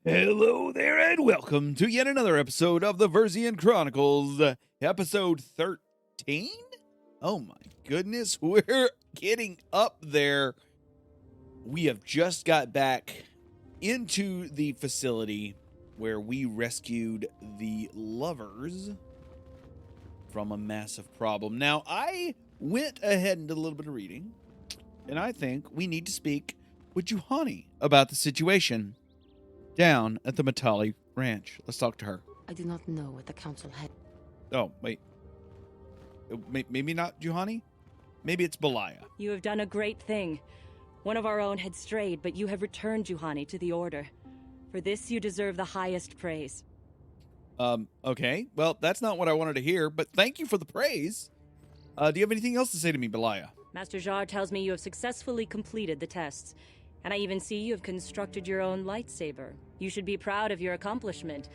Hello there, and welcome to yet another episode of the Versian Chronicles, episode 13? Oh my goodness, we're getting up there. We have just got back into the facility where we rescued the lovers from a massive problem. Now, I went ahead and did a little bit of reading, and I think we need to speak with Juhani about the situation down at the Matali Ranch. Let's talk to her. I do not know what the council had. Oh, wait. Maybe not Juhani? Maybe it's Belaya. You have done a great thing. One of our own had strayed, but you have returned Juhani to the Order. For this, you deserve the highest praise. Okay. Well, that's not what I wanted to hear, but thank you for the praise. Do you have anything else to say to me, Belaya? Master Jar tells me you have successfully completed the tests. And I even see you have constructed your own lightsaber. You should be proud of your accomplishment.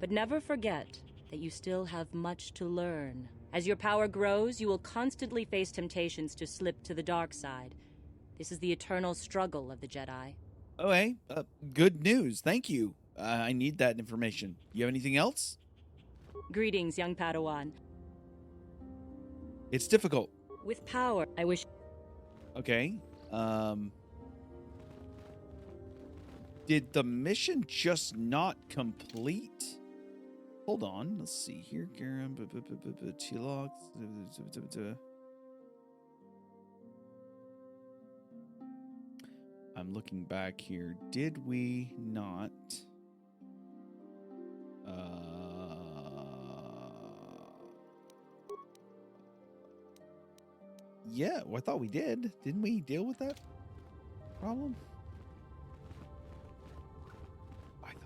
But never forget that you still have much to learn. As your power grows, you will constantly face temptations to slip to the dark side. This is the eternal struggle of the Jedi. Oh, hey. Good news. Thank you. I need that information. You have anything else? Greetings, young Padawan. It's difficult. With power, I wish... Okay. Did the mission just not complete? Hold on. Let's see here. I'm looking back here. Did we not? Yeah, well, I thought we did. Didn't we deal with that problem?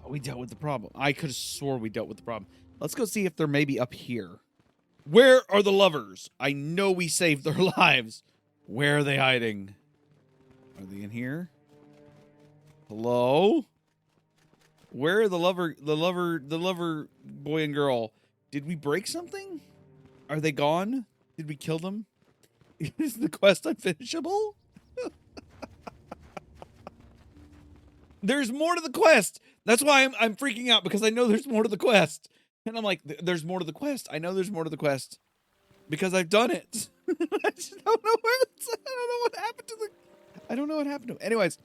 We dealt with the problem. I could have swore we dealt with the problem. Let's go see if they're maybe up here. Where are the lovers? I know we saved their lives. Where are they hiding? Are they in here? Hello? Where are the lover boy and girl? Did we break something? Are they gone? Did we kill them? Is the quest unfinishable? There's more to the quest. That's why I'm freaking out, because I know there's more to the quest. And I'm like, there's more to the quest. I know there's more to the quest because I've done it. I just don't know where it's, I don't know what happened to the, I don't know what happened to him. Anyways,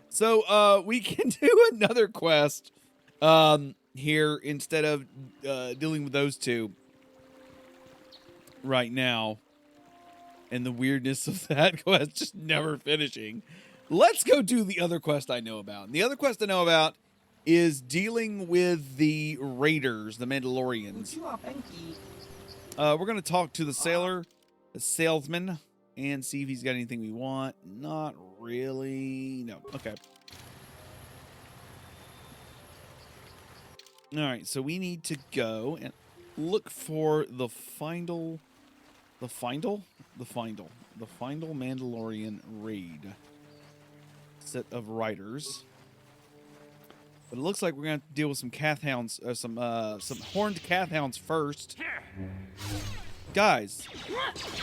so we can do another quest here instead of dealing with those two right now. And the weirdness of that quest just never finishing. Let's go do the other quest I know about. And the other quest I know about is dealing with the raiders, the Mandalorians. We're going to talk to the salesman, and see if he's got anything we want. Not really. No. Okay. All right, so we need to go and look for the final Mandalorian raid set of riders. But it looks like we're gonna have to deal with some cath hounds, some horned cath hounds first. Guys,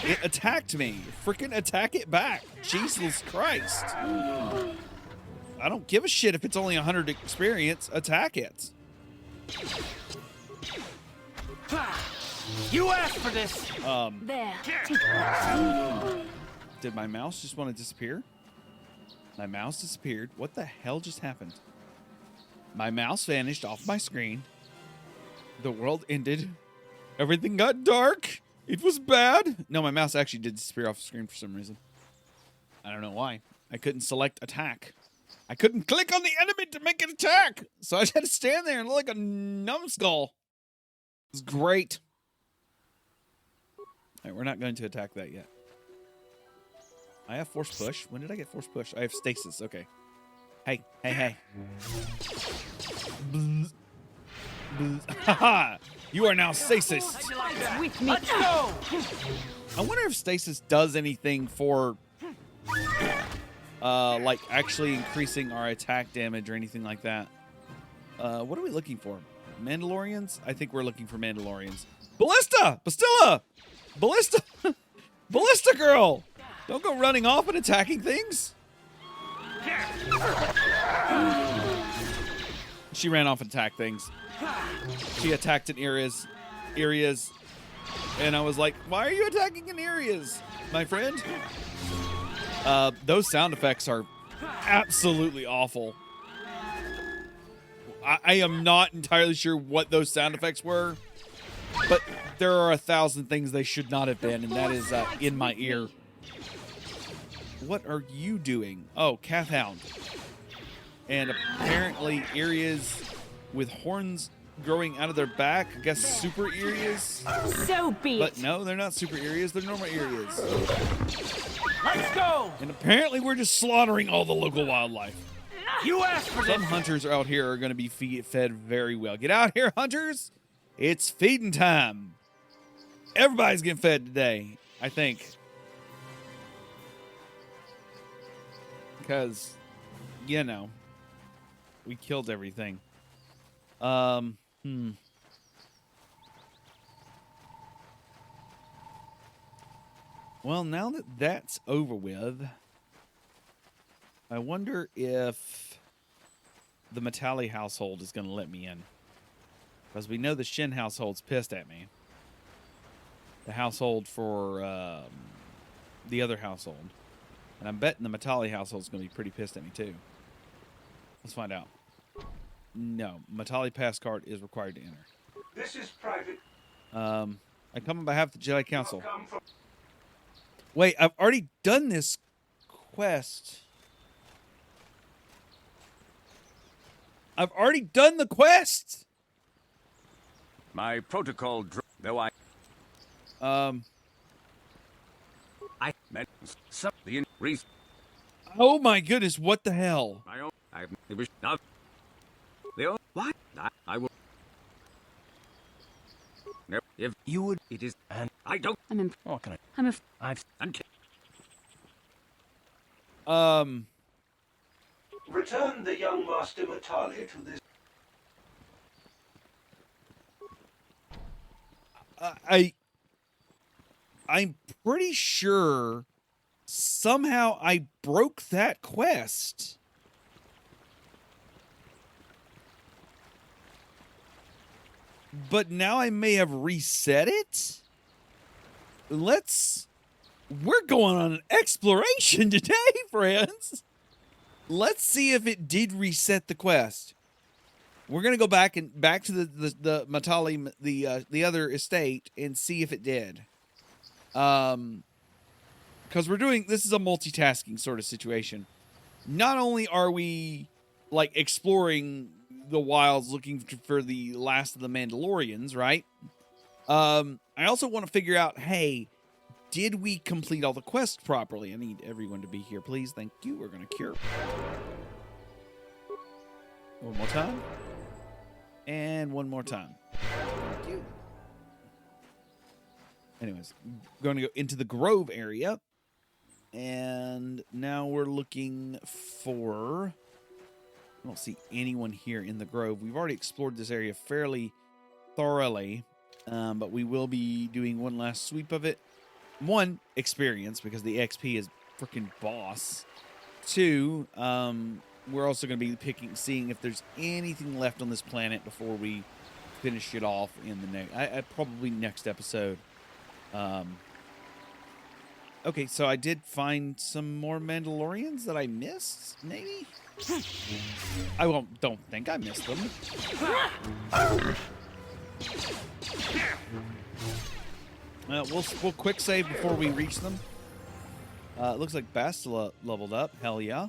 it attacked me. Freaking attack it back. Jesus Christ. I don't give a shit if it's only 100 experience. Attack it. You asked for this. There. Did my mouse just want to disappear? My mouse disappeared. What the hell just happened? My mouse vanished off my screen. The world ended. Everything got dark. It was bad. No, my mouse actually did disappear off the screen for some reason. I don't know why. I couldn't select attack. I couldn't click on the enemy to make it attack. So I just had to stand there and look like a numbskull. It was great. All right, we're not going to attack that yet. I have force push. When did I get force push? I have stasis. Okay. Hey. Haha! You are now stasis. With me. Let's go. I wonder if stasis does anything for, like actually increasing our attack damage or anything like that. What are we looking for? Mandalorians? I think we're looking for Mandalorians. Ballista! Bastilla! Ballista! Ballista girl! Don't go running off and attacking things. She ran off and attacked things. She attacked in areas, and I was like, "Why are you attacking in areas, my friend?" Those sound effects are absolutely awful. I am not entirely sure what those sound effects were, but there are 1,000 things they should not have been, and that is in my ear. What are you doing? Oh, calf hound. And apparently areas with horns growing out of their back. I guess super areas. So be it. But no, they're not super areas. They're normal areas. Let's go! And apparently we're just slaughtering all the local wildlife. You asked for Some this! hunters out here are going to be fed very well. Get out here, hunters. It's feeding time. Everybody's getting fed today, I think. Because, you know, we killed everything. Well, now that that's over with, I wonder if the Matali household is going to let me in. Because we know the Shin household's pissed at me. The household for the other household. And I'm betting the Matali household's going to be pretty pissed at me, too. Let's find out. No, Matali pass card is required to enter. This is private. I come on behalf of the Jedi Council. Wait, I've already done this quest. I've already done the quest. My protocol, though I meant some the reason. Oh my goodness, what the hell? My own. I wish not. The own. Why? I will. No, if you would, it is, and I don't. What can I? I've until. Return the young Master Matali to this. I'm pretty sure somehow I broke that quest. But now I may have reset it. We're going on an exploration today, friends. Let's see if it did reset the quest. We're gonna go back to the Matali, the other estate, and see if it did. Because this is a multitasking sort of situation. Not only are we like exploring the wilds, looking for the last of the Mandalorians, right? I also want to figure out, hey, did we complete all the quests properly? I need everyone to be here, please. Thank you. We're gonna cure. One more time. And one more time. Thank you. Anyways, going to go into the Grove area. And now we're looking for... I don't see anyone here in the Grove. We've already explored this area fairly thoroughly. But we will be doing one last sweep of it. One, experience, because the XP is freaking boss. Two, we're also going to be seeing if there's anything left on this planet before we finish it off in the next, probably next episode. Okay, so I did find some more Mandalorians that I missed, maybe? I don't think I missed them. We'll quick save before we reach them. It looks like Bastila leveled up. Hell yeah.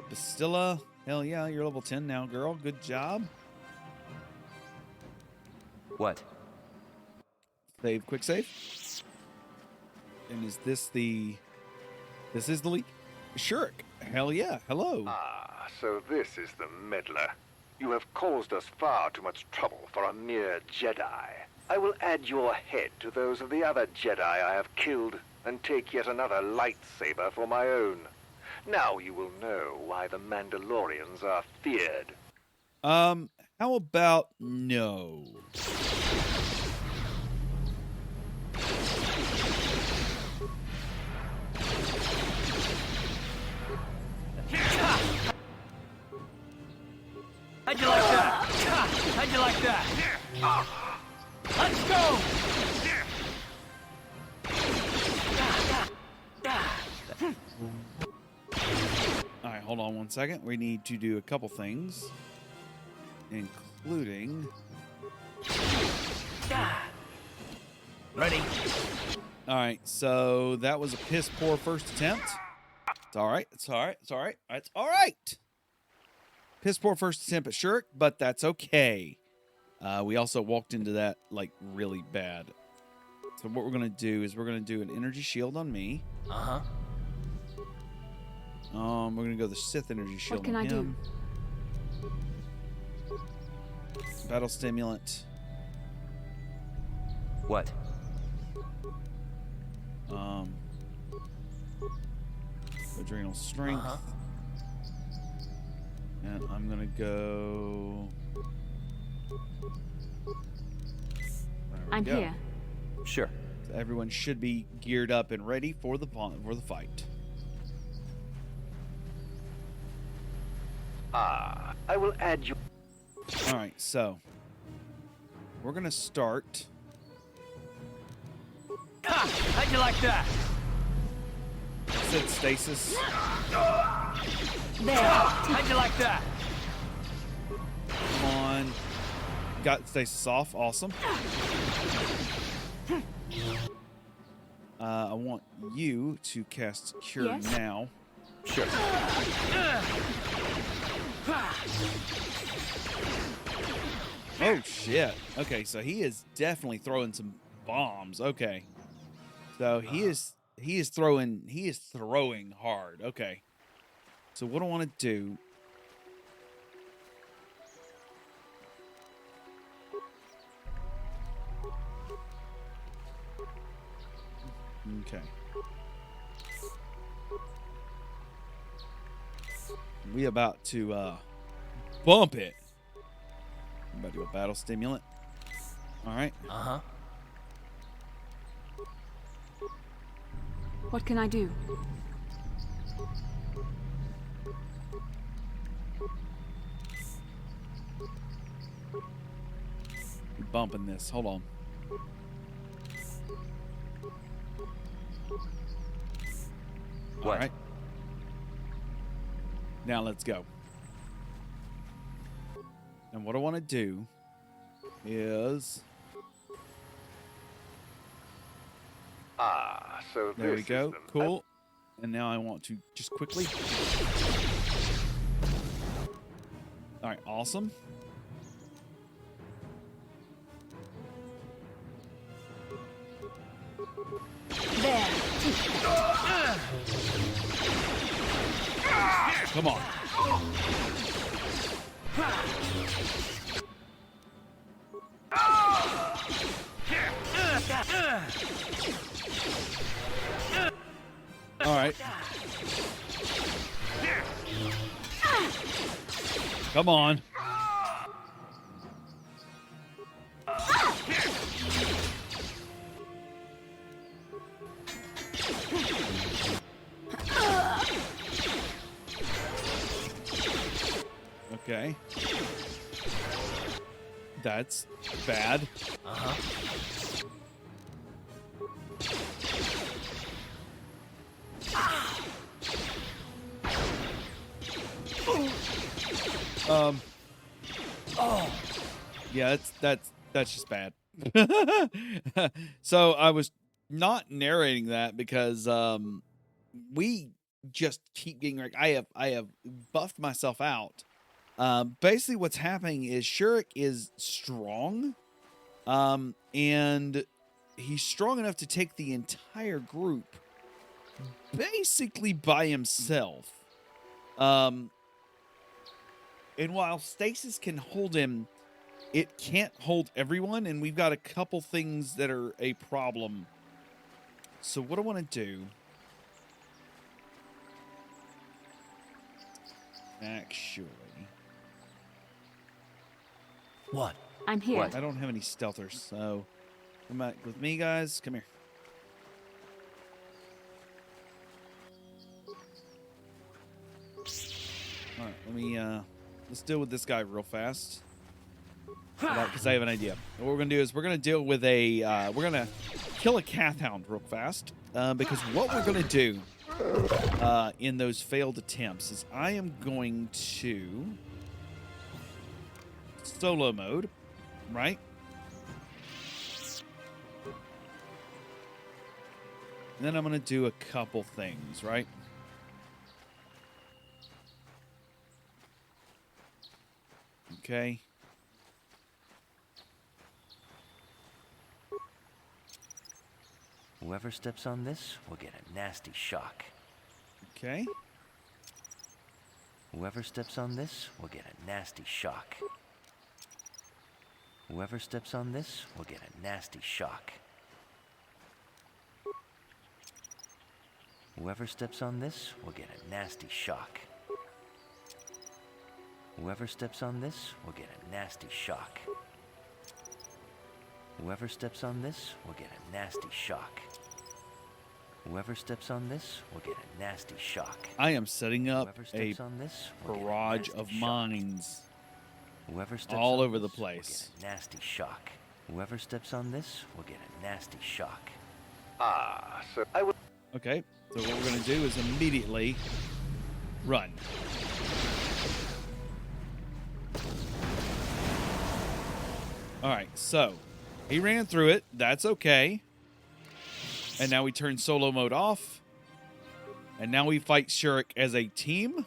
Bastila, hell yeah, you're level 10 now, girl. Good job. What? Save, quick save. And is this This is the lead? Shirk. Hell yeah. Hello. Ah, so this is the meddler. You have caused us far too much trouble for a mere Jedi. I will add your head to those of the other Jedi I have killed, and take yet another lightsaber for my own. Now you will know why the Mandalorians are feared. How about no? How'd you like that? How'd you like that? Let's go! All right, hold on one second. We need to do a couple things, including. Ready? All right, so that was a piss poor first attempt. It's all right. It's all right. It's all right. It's all right. Piss poor first attempt at Shirk, but that's okay. We also walked into that like really bad. So what we're gonna do is we're gonna do an energy shield on me. Uh-huh. We're gonna go the Sith energy shield. What can on I him. Battle stimulant. What? Adrenal strength. Uh-huh. And I'm gonna go. I'm here. Sure. So everyone should be geared up and ready for the fight. I will add you. All right, so we're gonna start. Ha! How'd you like that? Set stasis. There. How'd you like that? Come on. Got stasis off. Awesome. I want you to cast Cure Yes? now. Sure. Oh shit. Okay, so he is definitely throwing some bombs. Okay. So he is throwing hard. Okay. So what I want to do. Okay. We about to bump it. I'm about to do a battle stimulant. All right. Uh-huh. What can I do? Bumping this. Hold on. All What? right. Now let's go. And what I want to do is So there we this go. is the Cool. And now I want to just quickly. All right. Awesome. There. Come on. All right. Come on. Okay. That's bad. Uh-huh. Oh. Yeah, that's just bad. So I was not narrating that because we just keep getting wrecked. I have buffed myself out. Basically what's happening is Shurik is strong. And he's strong enough to take the entire group basically by himself. And while stasis can hold him, it can't hold everyone, and we've got a couple things that are a problem. So what I want to do, actually, What? I'm here. What? I don't have any stealthers, so come back with me, guys. Come here. All right, let me let's deal with this guy real fast. Because I have an idea. What we're gonna do is we're gonna deal with a we're gonna kill a Cath Hound real fast. Because what we're gonna do in those failed attempts is I am going to solo mode, right? And then I'm going to do a couple things, right? Okay. Whoever steps on this will get a nasty shock. Okay. Whoever steps on this will get a nasty shock. Whoever steps on this will get a nasty shock. Whoever steps on this will get a nasty shock. Whoever steps on this will get a nasty shock. Whoever steps on this will get a nasty shock. Whoever steps on this will get a nasty shock. I am setting up Whoever a steps on this will get a barrage nasty of shock. mines Whoever steps all on over the this will place. get a nasty shock. Whoever steps on this will get a nasty shock. Ah, so I will... Okay. So what we're going to do is immediately run. All right. So he ran through it. That's okay. And now we turn solo mode off. And now we fight Shurik as a team.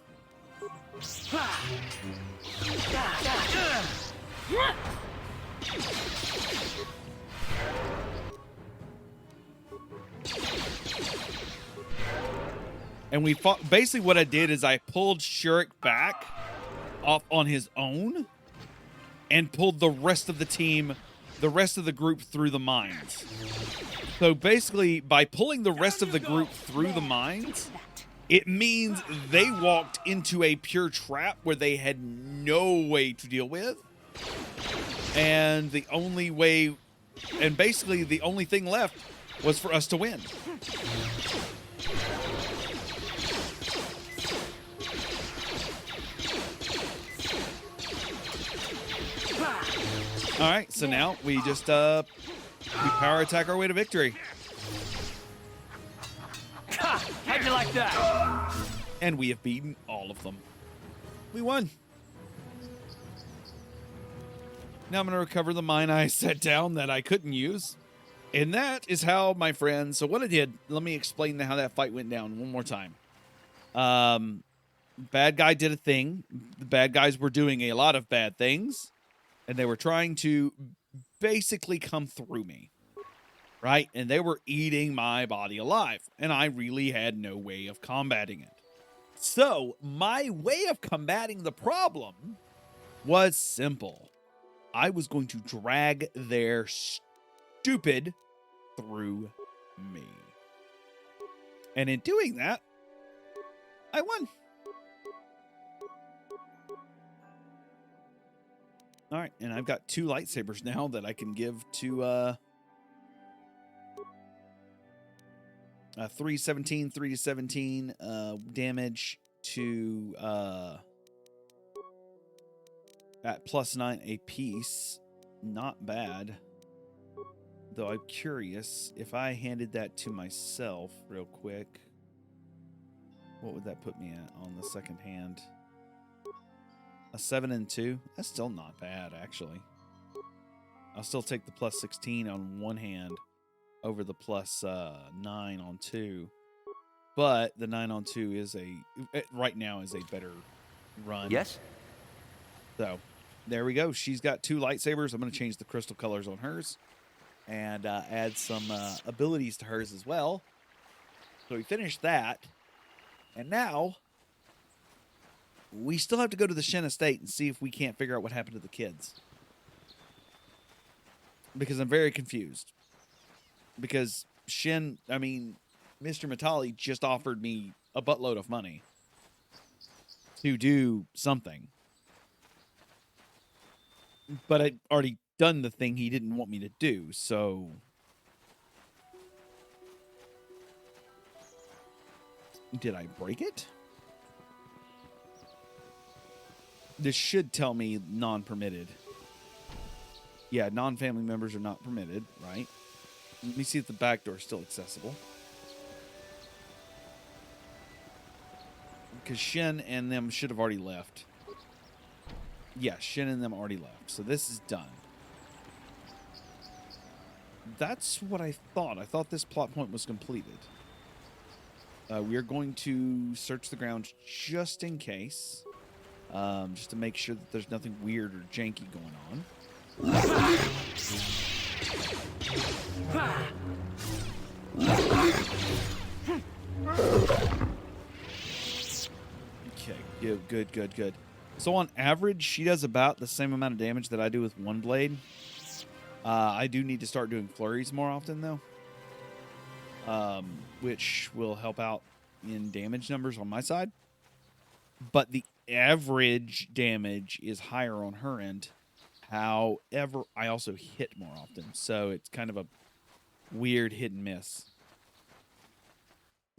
And we fought. Basically, what I did is I pulled Shurik back off on his own and pulled the rest of the team, the rest of the group through the mines. So basically, by pulling the rest of the group through the mines, it means they walked into a pure trap where they had no way to deal with. And the only way, and basically the only thing left was for us to win. All right, so now we just we power attack our way to victory. How'd you like that? And we have beaten all of them. We won. Now I'm going to recover the mine I set down that I couldn't use. And that is how, my friends, so what I did, let me explain how that fight went down one more time. Bad guy did a thing. The bad guys were doing a lot of bad things. And they were trying to basically come through me. Right? And they were eating my body alive. And I really had no way of combating it. So, my way of combating the problem was simple. I was going to drag their stupid through me. And in doing that, I won. All right, and I've got 2 lightsabers now that I can give to 317, 3 to 17 damage to at +9 a piece. Not bad. Though I'm curious if I handed that to myself real quick, what would that put me at on the second hand? A 7 and 2? That's still not bad, actually. I'll still take the +16 on one hand over the +9 on 2. But the 9 on 2 is right now is a better run. Yes? So, there we go. She's got 2 lightsabers. I'm going to change the crystal colors on hers and add some abilities to hers as well. So we finished that. And now we still have to go to the Shen estate and see if we can't figure out what happened to the kids. Because I'm very confused. Because Mr. Matali just offered me a buttload of money to do something. But I'd already done the thing he didn't want me to do, so did I break it? This should tell me non-permitted. Yeah, non-family members are not permitted, right? Let me see if the back door is still accessible. Because Shin and them should have already left. Yeah, Shin and them already left. So this is done. That's what I thought. I thought this plot point was completed. We are going to search the grounds just in case. Just to make sure that there's nothing weird or janky going on. Okay, good. So on average, she does about the same amount of damage that I do with one blade. I do need to start doing flurries more often, though. Which will help out in damage numbers on my side. But the average damage is higher on her end. However, I also hit more often. So it's kind of a weird hit and miss.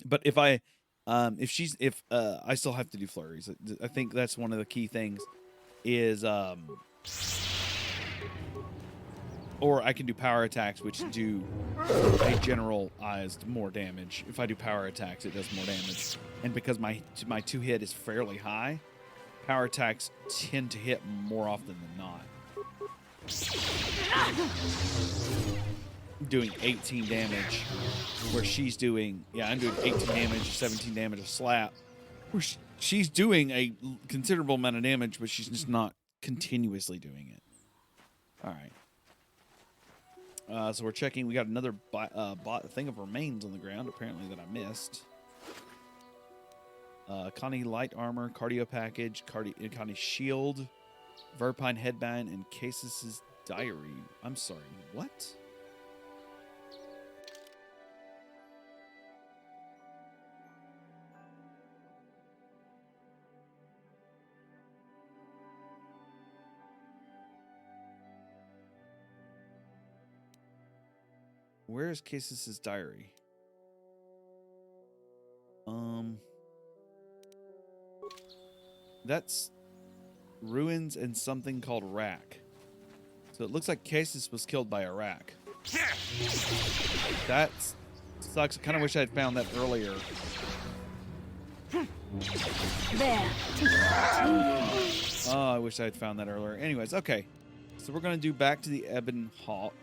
But if I still have to do flurries. I think that's one of the key things is or I can do power attacks, which do a generalized more damage. If I do power attacks, it does more damage. And because my 2-hit is fairly high, power attacks tend to hit more often than not. Doing 18 damage, where she's doing, I'm doing 18 damage, 17 damage a slap. Where she's doing a considerable amount of damage, but she's just not continuously doing it. All right. So we're checking. We got another thing of remains on the ground, apparently, that I missed. Connie light armor, cardio package, Connie shield, Verpine headband, and Cases' diary. I'm sorry, what? Where is Cases' diary? That's ruins and something called Rack. So it looks like Cases was killed by a Rack. That sucks. I kind of wish I had found that earlier. There. Oh, I wish I had found that earlier. Anyways, okay. So we're going to do back to the Ebon Hawk.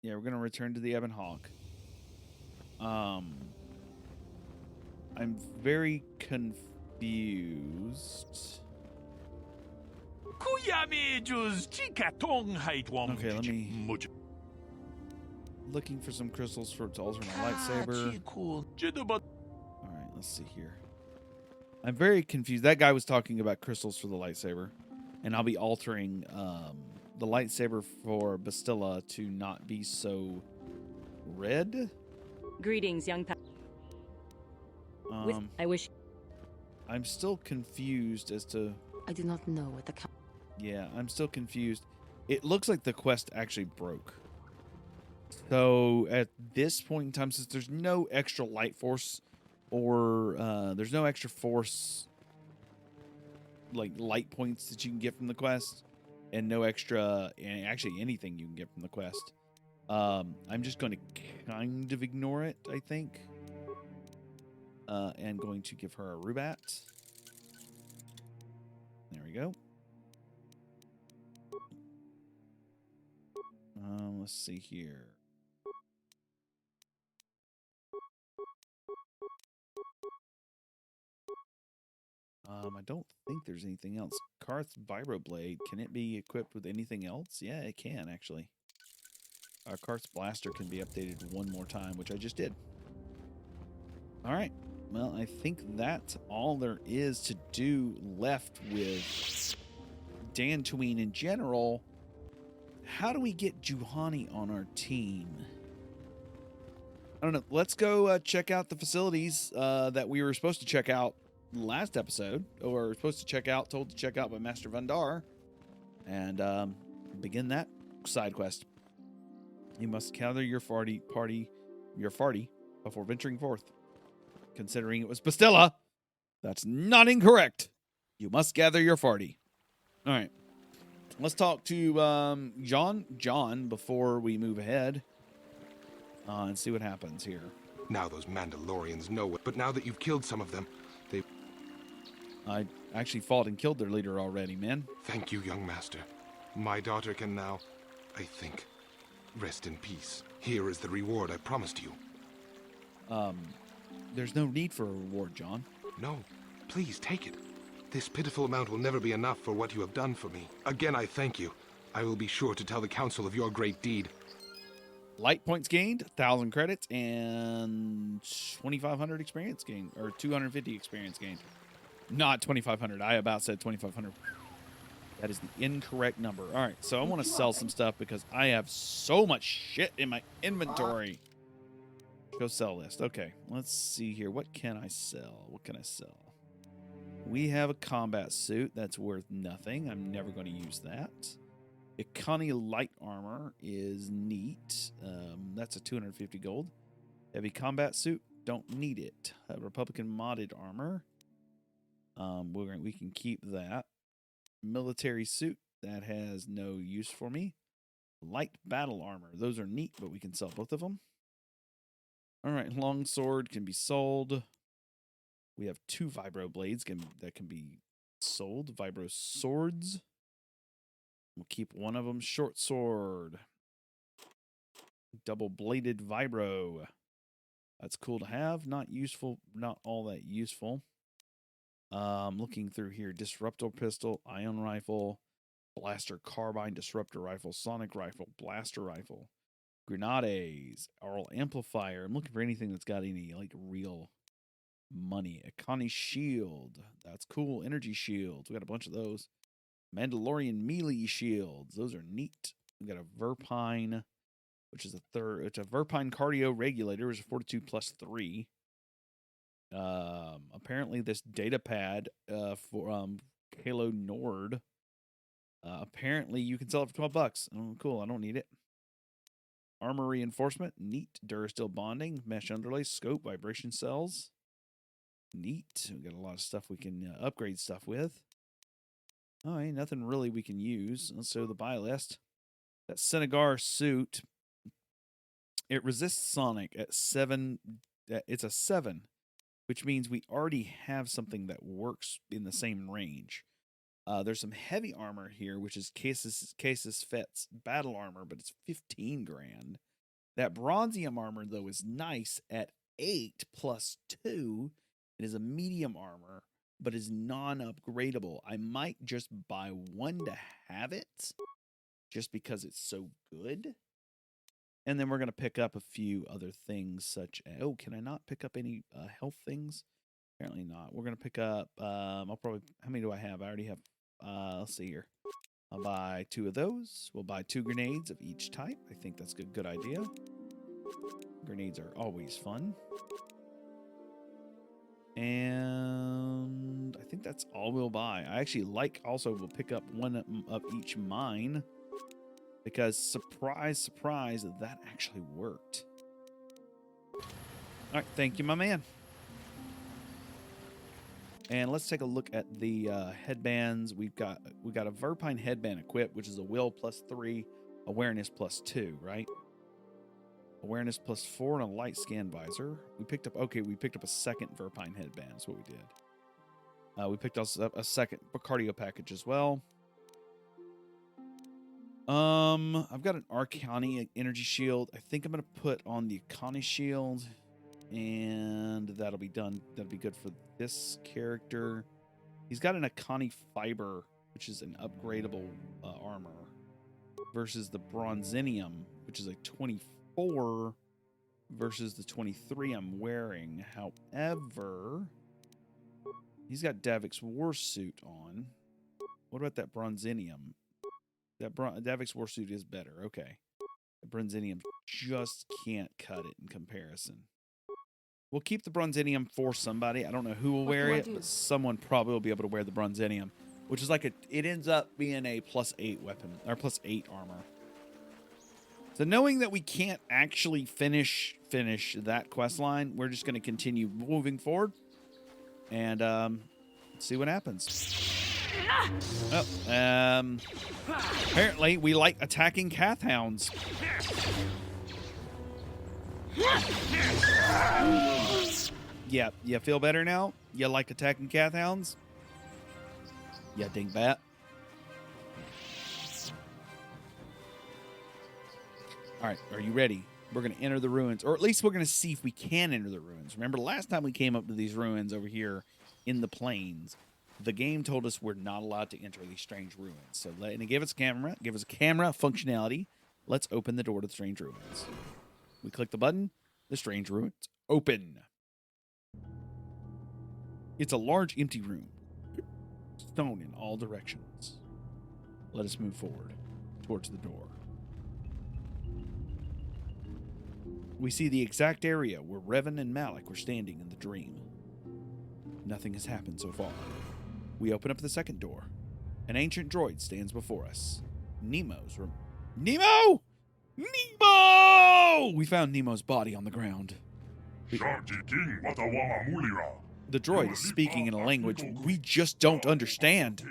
Yeah, we're going to return to the Ebon Hawk. I'm very confused. Okay, let me... Looking for some crystals to alter my lightsaber. Alright, let's see here. I'm very confused. That guy was talking about crystals for the lightsaber. And I'll be altering the lightsaber for Bastilla to not be so red. Greetings, young I wish... I'm still confused as to... I do not know what the... Yeah, I'm still confused. It looks like the quest actually broke. So at this point in time, since there's no extra light force or there's no extra force, like light points that you can get from the quest, and no extra, actually anything you can get from the quest, I'm just going to kind of ignore it, I think. And going to give her a Rubat. There we go. Let's see here. I don't think there's anything else. Karth's Vibroblade, can it be equipped with anything else? Yeah, it can, actually. Karth's Blaster can be updated one more time, which I just did. Alright. Well, I think that's all there is to do left with Dantooine in general. How do we get Juhani on our team? I don't know. Let's go check out the facilities that we were supposed to check out last episode, or supposed to check out, told to check out by Master Vandar, and begin that side quest. You must gather your farty before venturing forth. considering it was Pastilla. That's not incorrect. You must gather your 40. All right. Let's talk to John before we move ahead and see what happens here. Now those Mandalorians know it, but now that you've killed some of them, they... I actually fought and killed their leader already, man. Thank you, young master. My daughter can now, I think, rest in peace. Here is the reward I promised you. There's no need for a reward, John. No, please take it. This pitiful amount will never be enough for what you have done for me. Again, I thank you. I will be sure to tell the council of your great deed. Light points gained, 1,000 credits, and 2,500 experience gained, or 250 experience gained. Not 2,500. I about said 2,500. That is the incorrect number. All right, so I want to sell some stuff because I have so much shit in my inventory. Go sell list. Okay, let's see here. What can I sell? What can I sell? We have a combat suit that's worth nothing. I'm never going to use that. Ikani light armor is neat. That's a 250 gold. Heavy combat suit, don't need it. Republican modded armor. We can keep that. Military suit, that has no use for me. Light battle armor, those are neat, but we can sell both of them. All right, long sword can be sold. We have 2 vibro blades that can be sold. Vibro swords. We'll keep one of them. Short sword. Double bladed vibro. That's cool to have. Not useful. Not all that useful. Looking through here. Disruptor pistol. Ion rifle. Blaster carbine. Disruptor rifle. Sonic rifle. Blaster rifle. Grenades. Aural amplifier. I'm looking for anything that's got any like real money. Ikani shield. That's cool. Energy shields. We got a bunch of those. Mandalorian melee shields. Those are neat. We got a Verpine, which is it's a Verpine cardio regulator, which is 42 plus 3. Apparently this data pad for Halo Nord. Apparently you can sell it for $12. Oh, cool. I don't need it. Armor reinforcement. Neat. Durasteel bonding. Mesh underlay. Scope. Vibration cells. Neat. We got a lot of stuff we can upgrade stuff with. Oh, ain't nothing really we can use. Let's go to the buy list. That Senegar suit. It resists Sonic at 7. It's a 7, which means we already have something that works in the same range. There's some heavy armor here, which is Casus Fet's battle armor, but it's 15 grand. That bronzium armor, though, is nice at 8 plus 2. It is a medium armor, but is non-upgradable. I might just buy one to have it, just because it's so good. And then we're going to pick up a few other things, such as... Oh, can I not pick up any health things? Apparently not. We're going to pick up... I'll probably... How many do I have? I already have... let's see here. I'll buy 2 of those. We'll buy 2 grenades of each type. I think that's a good idea. Grenades are always fun. And I think that's all we'll buy. I actually we'll pick up 1 of each mine. Because, surprise, surprise, that actually worked. All right, thank you, my man. And let's take a look at the headbands. We got a Verpine headband equipped, which is a will plus 3, awareness plus 2, right? Awareness plus 4 and a light scan visor. We picked up a second Verpine headband. That's what we did. We picked up a second cardio package as well. I've got an Arcani energy shield. I think I'm gonna put on the Ikani shield, and that'll be done. That'll be good for this character. He's got an Ikani fiber, which is an upgradable armor, versus the Bronzinium, which is a 24 versus the 23 I'm wearing. However, he's got Davik's Warsuit on. What about that Bronzinium? That Davik's Warsuit is better. Okay. The Bronzinium just can't cut it in comparison. We'll keep the Bronzinium for somebody. I don't know who will wear it, but someone probably will be able to wear the Bronzinium, which is like it ends up being a +8 weapon, or +8 armor. So knowing that we can't actually finish that quest line, we're just going to continue moving forward and see what happens. Oh, apparently we like attacking Cath hounds. Yeah, you feel better now? You like attacking Cath hounds? Yeah, dingbat. All right, are you ready? We're going to enter the ruins, or at least we're going to see if we can enter the ruins. Remember, last time we came up to these ruins over here in the plains, the game told us we're not allowed to enter these strange ruins. So, and it gave us camera functionality. Let's open the door to the strange ruins. We click the button. The strange ruins open. It's a large, empty room, stone in all directions. Let us move forward towards the door. We see the exact area where Revan and Malik were standing in the dream. Nothing has happened so far. We open up the second door. An ancient droid stands before us. Nemo! Nemo! We found Nemo's body on the ground. The droid is speaking in a language we just don't understand.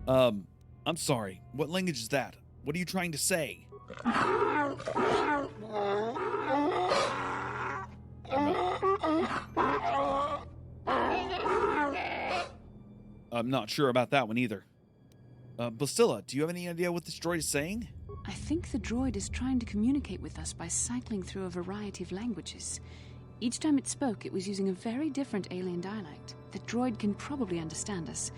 I'm sorry. What language is that? What are you trying to say? I'm not sure about that one either. Bastilla, do you have any idea what this droid is saying? I think the droid is trying to communicate with us by cycling through a variety of languages. Each time it spoke, it was using a very different alien dialect. The droid can probably understand us.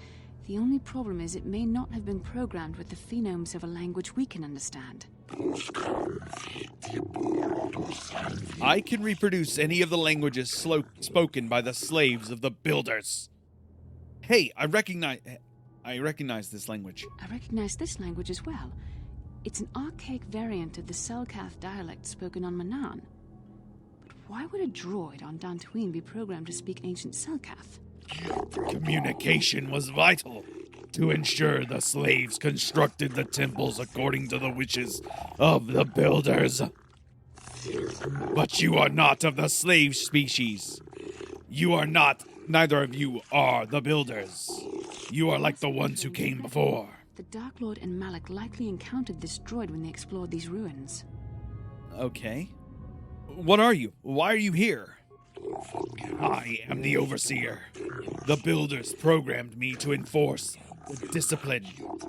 The only problem is it may not have been programmed with the phonemes of a language we can understand. I can reproduce any of the languages spoken by the slaves of the builders. Hey, I recognize this language. I recognize this language as well. It's an archaic variant of the Selkath dialect spoken on Manaan. But why would a droid on Dantooine be programmed to speak ancient Selkath? Communication was vital to ensure the slaves constructed the temples according to the wishes of the builders. But you are not of the slave species. You are not, neither of you are the builders. You are like the ones who came before. The Dark Lord and Malik likely encountered this droid when they explored these ruins. Okay. What are you? Why are you here? I am the Overseer. The builders programmed me to enforce the discipline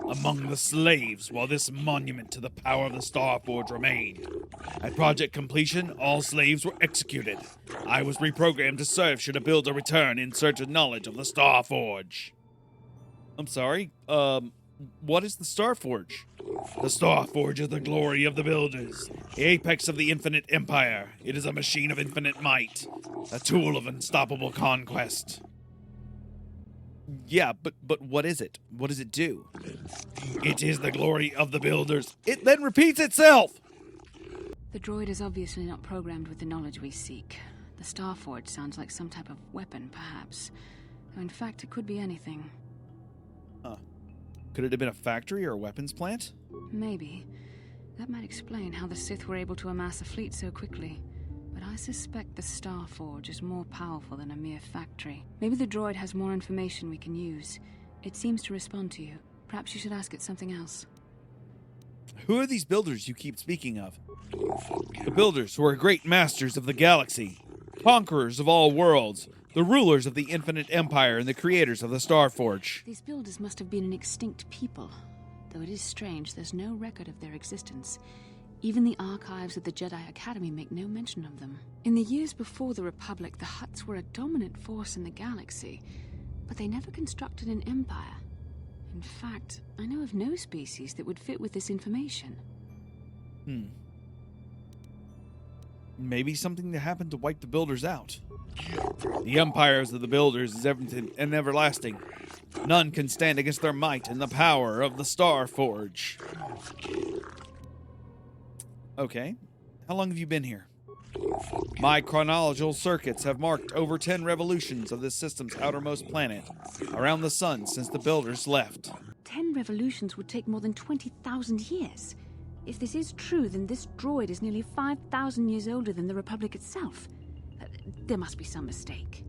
among the slaves while this monument to the power of the Starforge remained. At project completion, all slaves were executed. I was reprogrammed to serve should a builder return in search of knowledge of the Starforge. I'm sorry, what is the Starforge? The Starforge is the glory of the builders, the apex of the infinite empire. It is a machine of infinite might, a tool of unstoppable conquest. Yeah, but what is it? What does it do? It is the glory of the builders. It then repeats itself! The droid is obviously not programmed with the knowledge we seek. The Starforge sounds like some type of weapon, perhaps. Though in fact, it could be anything. Could it have been a factory or a weapons plant? Maybe. That might explain how the Sith were able to amass a fleet so quickly. But I suspect the Starforge is more powerful than a mere factory. Maybe the droid has more information we can use. It seems to respond to you. Perhaps you should ask it something else. Who are these builders you keep speaking of? The builders who are great masters of the galaxy, conquerors of all worlds, the rulers of the infinite empire and the creators of the Starforge. These builders must have been an extinct people. Though it is strange, there's no record of their existence. Even the archives of the Jedi Academy make no mention of them. In the years before the Republic, the Hutts were a dominant force in the galaxy, but they never constructed an empire. In fact, I know of no species that would fit with this information. Maybe something that happened to wipe the builders out. The empires of the builders is everything and everlasting. None can stand against their might and the power of the Starforge. Okay. How long have you been here? My chronological circuits have marked over 10 revolutions of this system's outermost planet around the sun since the builders left. 10 revolutions would take more than 20,000 years. If this is true, then this droid is nearly 5,000 years older than the Republic itself. There must be some mistake.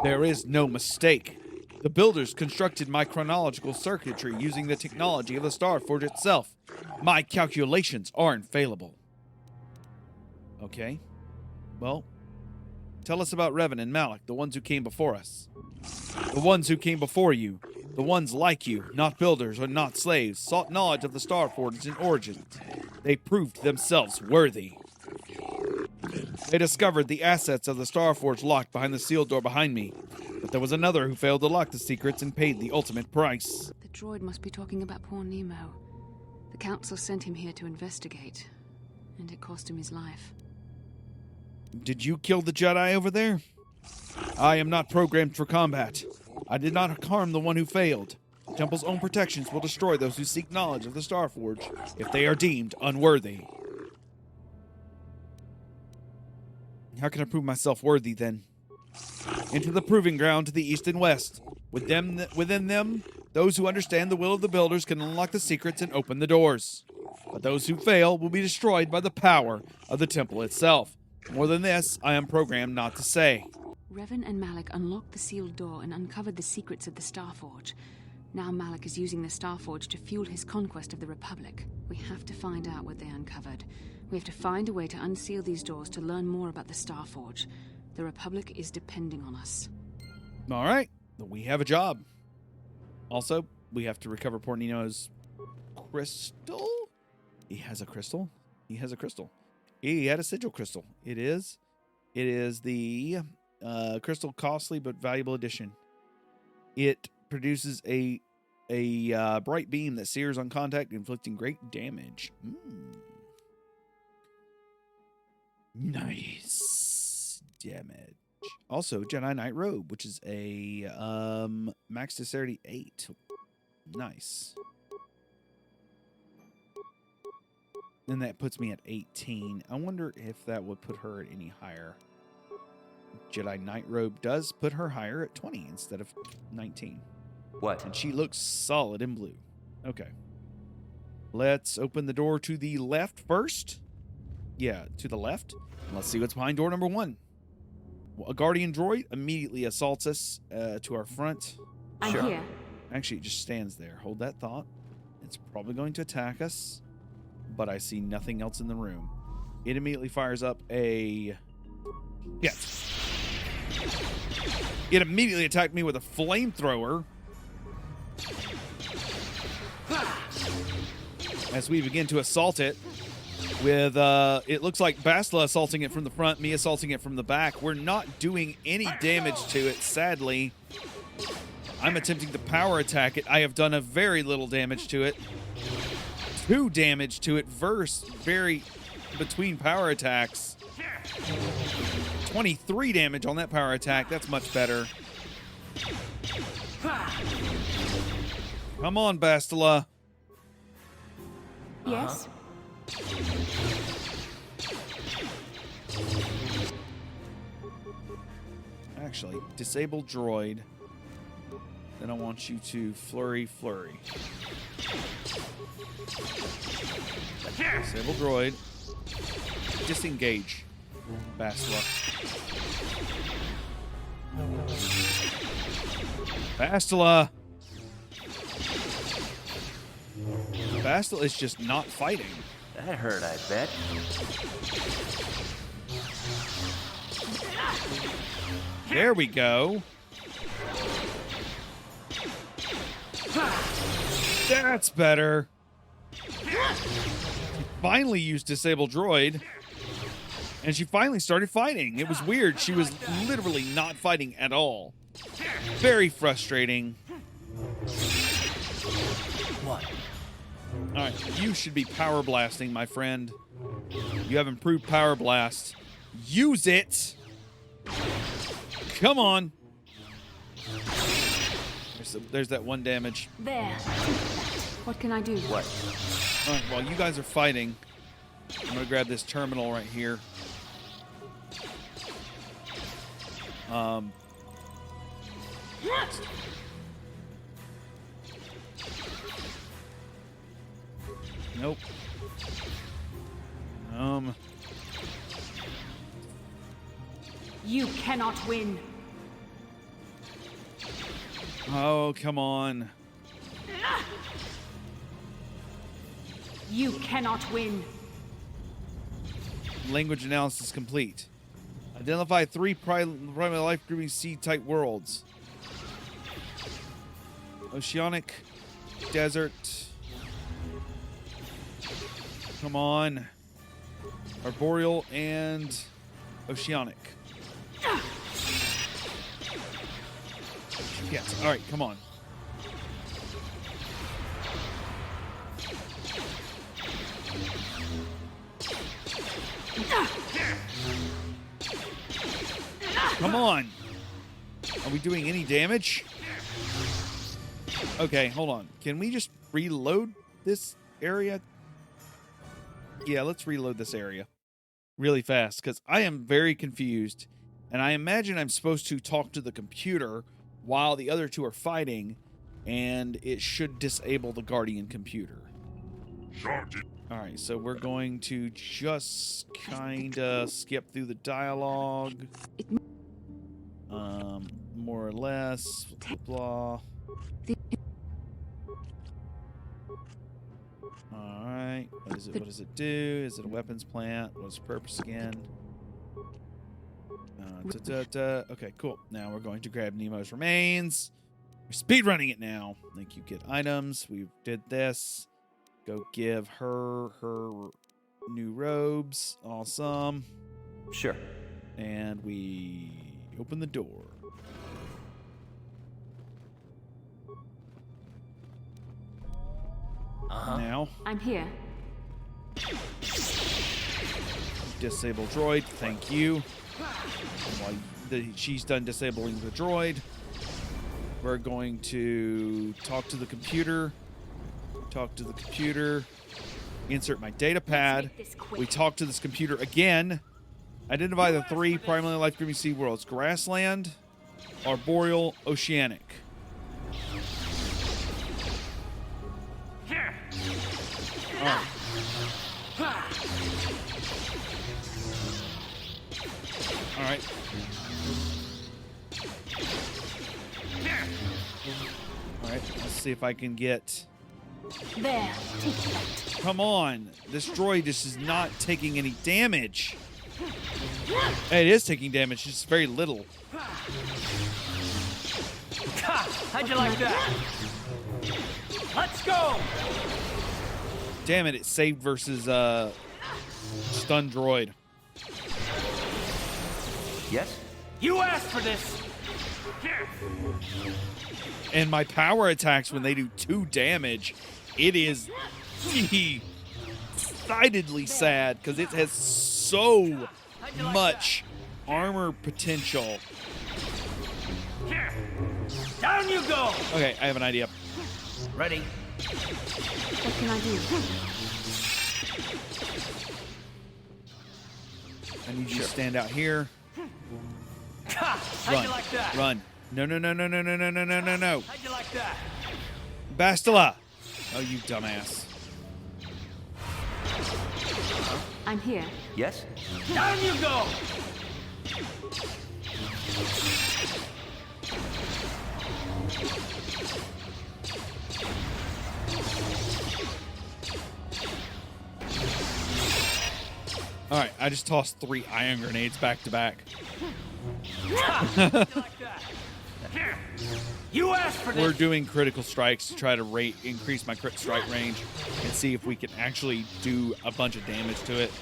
There is no mistake. The builders constructed my chronological circuitry using the technology of the Starforge itself. My calculations are infallible. Okay. Well, tell us about Revan and Malak, the ones who came before us. The ones who came before you. The ones like you, not builders or not slaves, sought knowledge of the Starforge's origins. They proved themselves worthy. They discovered the assets of the Starforge locked behind the sealed door behind me. But there was another who failed to lock the secrets and paid the ultimate price. The droid must be talking about poor Nemo. The Council sent him here to investigate, and it cost him his life. Did you kill the Jedi over there? I am not programmed for combat. I did not harm the one who failed. The Temple's own protections will destroy those who seek knowledge of the Starforge if they are deemed unworthy. How can I prove myself worthy, then? Into the proving ground to the east and west. Within them, those who understand the will of the builders can unlock the secrets and open the doors. But those who fail will be destroyed by the power of the Temple itself. More than this, I am programmed not to say. Revan and Malak unlocked the sealed door and uncovered the secrets of the Starforge. Now Malak is using the Starforge to fuel his conquest of the Republic. We have to find out what they uncovered. We have to find a way to unseal these doors to learn more about the Starforge. The Republic is depending on us. All right, we have a job. Also, we have to recover poor Nino's crystal. He has a crystal. He has a crystal. He had a sigil crystal. It is the crystal costly but valuable edition. It produces a bright beam that sears on contact, inflicting great damage. Nice damage. Also, Jedi Knight Robe, which is a max dexterity 8. Nice. Then that puts me at 18. I wonder if that would put her at any higher. Jedi Knight Robe does put her higher at 20 instead of 19. What? And she looks solid in blue. Okay. Let's open the door to the left first. Yeah, to the left. Let's see what's behind door number 1. A guardian droid immediately assaults us to our front. I'm here. Actually, it just stands there. Hold that thought. It's probably going to attack us, but I see nothing else in the room. It immediately fires up a... Yes. It immediately attacked me with a flamethrower. As we begin to assault it with, it looks like Bastila assaulting it from the front, me assaulting it from the back. We're not doing any damage to it, sadly. I'm attempting to power attack it. I have done a very little damage to it. 2 damage to it between power attacks. 23 damage on that power attack. That's much better. Come on, Bastila. Yes? Actually, disable droid. Then I want you to flurry. Disable droid. Disengage. Bastila. Bastila! Bastila is just not fighting. That hurt, I bet. There we go. That's better. Finally used disable droid. And she finally started fighting. It was weird. She was literally not fighting at all. Very frustrating. What? All right, you should be power blasting, my friend. You have improved power blast. Use it. Come on. There's that 1 damage. There. What can I do? What? All right, while you guys are fighting, I'm going to grab this terminal right here. Nope. You cannot win. Oh, come on. You cannot win. Language analysis complete. Identify 3 primary life grouping sea-type worlds. Oceanic, desert. Come on. Arboreal and oceanic. Yes. All right, come on. Come on. Are we doing any damage? Okay, hold on. Can we just reload this area? Yeah, let's reload this area really fast because I am very confused. And I imagine I'm supposed to talk to the computer while the other two are fighting, and it should disable the Guardian computer. All right, so we're going to just kind of skip through the dialogue. More or less, blah, blah. All right, what does it do? Is it a weapons plant? What's the purpose again? Okay, cool. Now we're going to grab Nemo's remains. We're speedrunning it now. Thank you. Get items. We did this. Go give her new robes. Awesome. Sure. And we open the door. Now. I'm here. Disable droid. Thank you. While she's done disabling the droid, we're going to talk to the computer. Insert my data pad. We talk to this computer again. Identify the 3 primarily life-giving sea worlds: grassland, arboreal, oceanic. All right. All right. All right. Let's see if I can get. There. Take that. Come on. This droid just is not taking any damage. It is taking damage, just very little. How'd you like that? Let's go! Damn it, it saved versus stun droid. Yes? You asked for this! And my power attacks, when they do 2 damage, it is decidedly sad because it has so much armor potential. Down you go! Okay, I have an idea. Ready? What can I do? I need you to stand out here. How'd you like that? Run. No. How'd you like that? Bastila! Oh, you dumbass. I'm here. Yes? Down you go! All right, I just tossed 3 ion grenades back to back. You asked for this! We're doing critical strikes to try to increase my crit strike range and see if we can actually do a bunch of damage to it.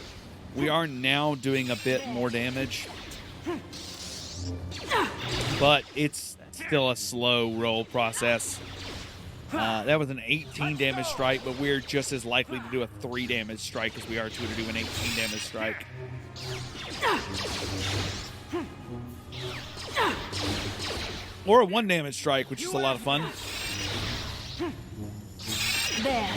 We are now doing a bit more damage, but it's still a slow roll process. That was an 18 damage strike, but we're just as likely to do a 3 damage strike as we are to do an 18 damage strike. Or a 1 damage strike, which is a lot of fun. There.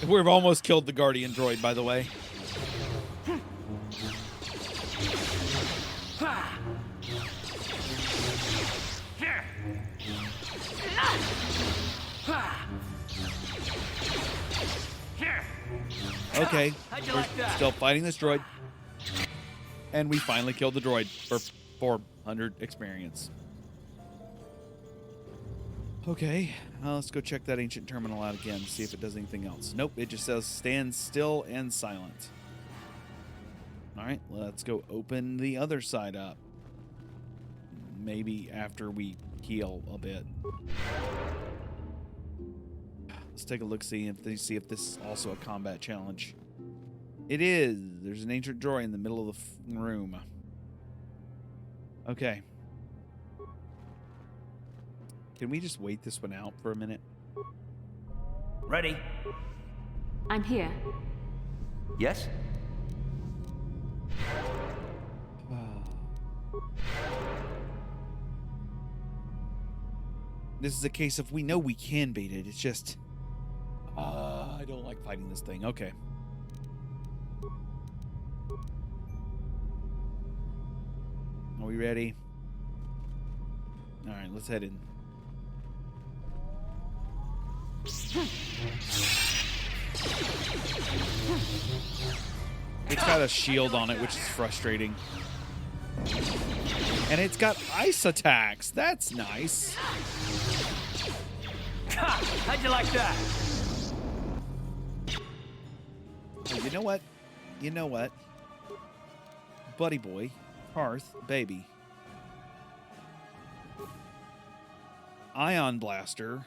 We've almost killed the Guardian droid, by the way. Okay, How'd you we're like that? still fighting this droid. And we finally killed the droid for 400 experience. Okay, let's go check that ancient terminal out again, see if it does anything else. Nope, it just says stand still and silent. All right, let's go open the other side up. Maybe after we heal a bit. Let's take a look, see if this is also a combat challenge. It is. There's an ancient droid in the middle of the room. Okay. Can we just wait this one out for a minute? Ready? I'm here. Yes? This is a case of we know we can beat it. It's just... I don't like fighting this thing. Okay. Are we ready? Alright, let's head in. It's got a shield on it, which is frustrating. And it's got ice attacks. That's nice. How'd you like that? Oh, you know what? You know what? Buddy boy, Hearth, baby. Ion Blaster.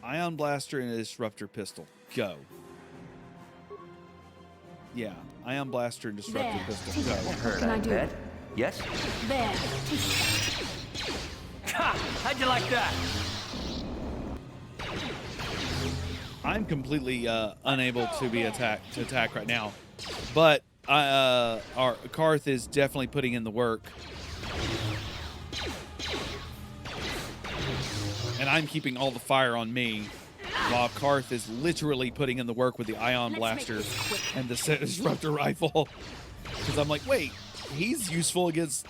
Ion Blaster and a Disruptor Pistol. Go. Yeah, Ion Blaster and Disruptor There. Pistol. Go. What can I do? Bet? Yes? There. How'd you like that? I'm completely unable to be attack right now, but our Karth is definitely putting in the work, and I'm keeping all the fire on me, while Karth is literally putting in the work with the Ion Blaster and the Disruptor Rifle. Because I'm like, wait, he's useful against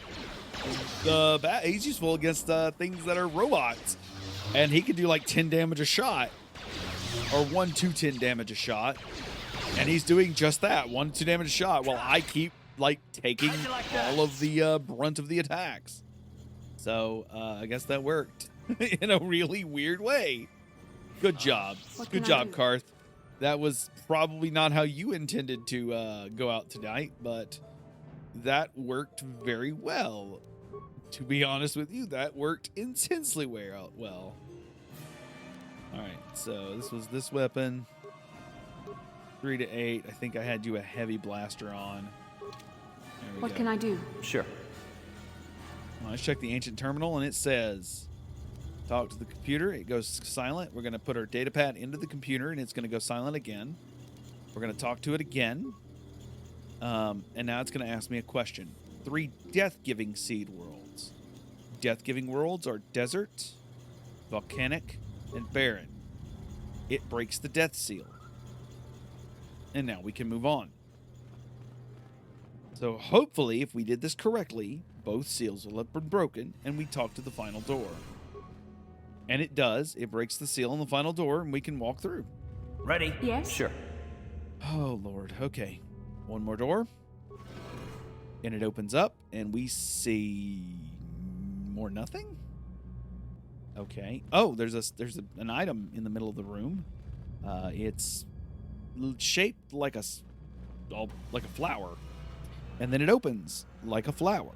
he's useful against things that are robots, and he can do like 10 damage a shot. Or 1 to 10 damage a shot. And he's doing just that, 1 to 2 damage a shot, while I keep, like, taking all of the brunt of the attacks. So, I guess that worked in a really weird way. Good job. Good job, Karth. That was probably not how you intended to go out tonight, but that worked very well. To be honest with you, that worked intensely well. Alright, so this was this weapon. 3 to 8. I think I had you a heavy blaster on. What can I do? Sure. Well, let's check the ancient terminal, and it says, talk to the computer. It goes silent. We're going to put our data pad into the computer, and it's going to go silent again. We're going to talk to it again. And now it's going to ask me a question. 3 death-giving seed worlds. Death-giving worlds are desert, volcanic, and barren. It breaks the death seal. And now we can move on. So hopefully, if we did this correctly, both seals will have been broken, and we talk to the final door. And it does. It breaks the seal on the final door, and we can walk through. Ready? Yes? Sure. Oh, Lord. Okay. One more door. And it opens up, and we see more nothing? Okay. Oh, there's an item in the middle of the room. It's shaped like a flower, and then it opens like a flower,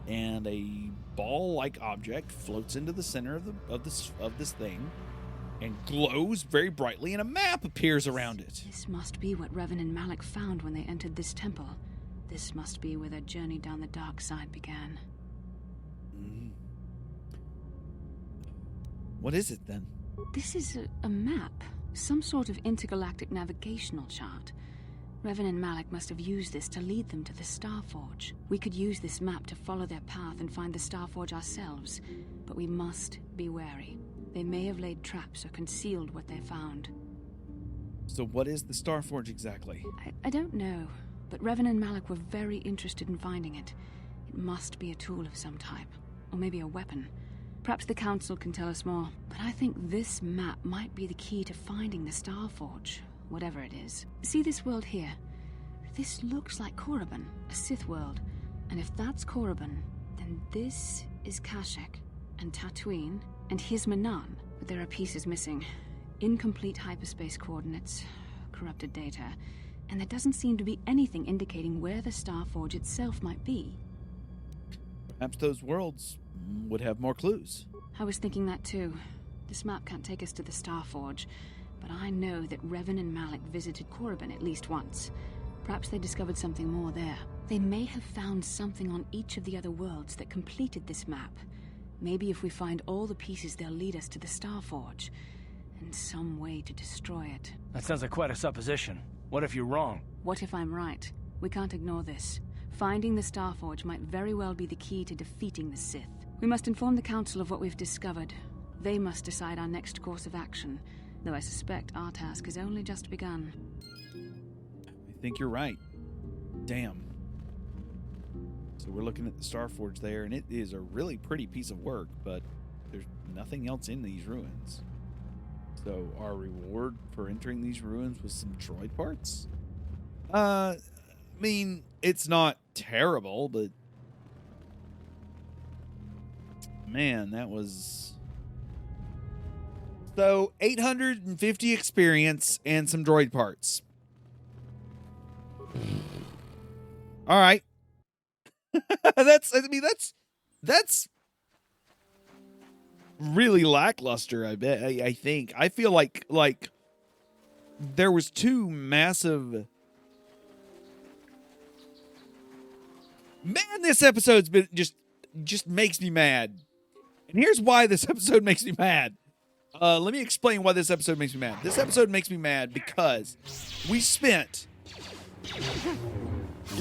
and a ball-like object floats into the center of this thing, and glows very brightly, and a map appears around it. This must be what Revan and Malak found when they entered this temple. This must be where their journey down the dark side began. What is it, then? This is a map. Some sort of intergalactic navigational chart. Revan and Malak must have used this to lead them to the Starforge. We could use this map to follow their path and find the Starforge ourselves, but we must be wary. They may have laid traps or concealed what they found. So what is the Starforge exactly? I don't know, but Revan and Malak were very interested in finding it. It must be a tool of some type. or maybe a weapon. Perhaps the Council can tell us more, but I think this map might be the key to finding the Starforge, whatever it is. See this world here? This looks like Korriban, a Sith world. And if that's Korriban, then this is Kashyyyk, and Tatooine, and here's Manan. But there are pieces missing. Incomplete hyperspace coordinates, corrupted data, and there doesn't seem to be anything indicating where the Starforge itself might be. Perhaps those worlds would have more clues. I was thinking that too. This map can't take us to the Starforge, but I know that Revan and Malik visited Korriban at least once. Perhaps they discovered something more there. They may have found something on each of the other worlds that completed this map. Maybe if we find all the pieces, they'll lead us to the Starforge, and some way to destroy it. That sounds like quite a supposition. What if you're wrong? What if I'm right? We can't ignore this. Finding the Starforge might very well be the key to defeating the Sith. We must inform the Council of what we've discovered. They must decide our next course of action, though I suspect our task has only just begun. I think you're right. Damn. So we're looking at the Starforge there, and it is a really pretty piece of work, but there's nothing else in these ruins. So our reward for entering these ruins was some droid parts? I mean, it's not terrible, but man, that was... So 850 experience and some droid parts. All right. That's really lackluster, I bet. I think. I feel like there was two massive... Man, this episode's been just makes me mad. And here's why this episode makes me mad. Let me explain why this episode makes me mad. This episode makes me mad because we spent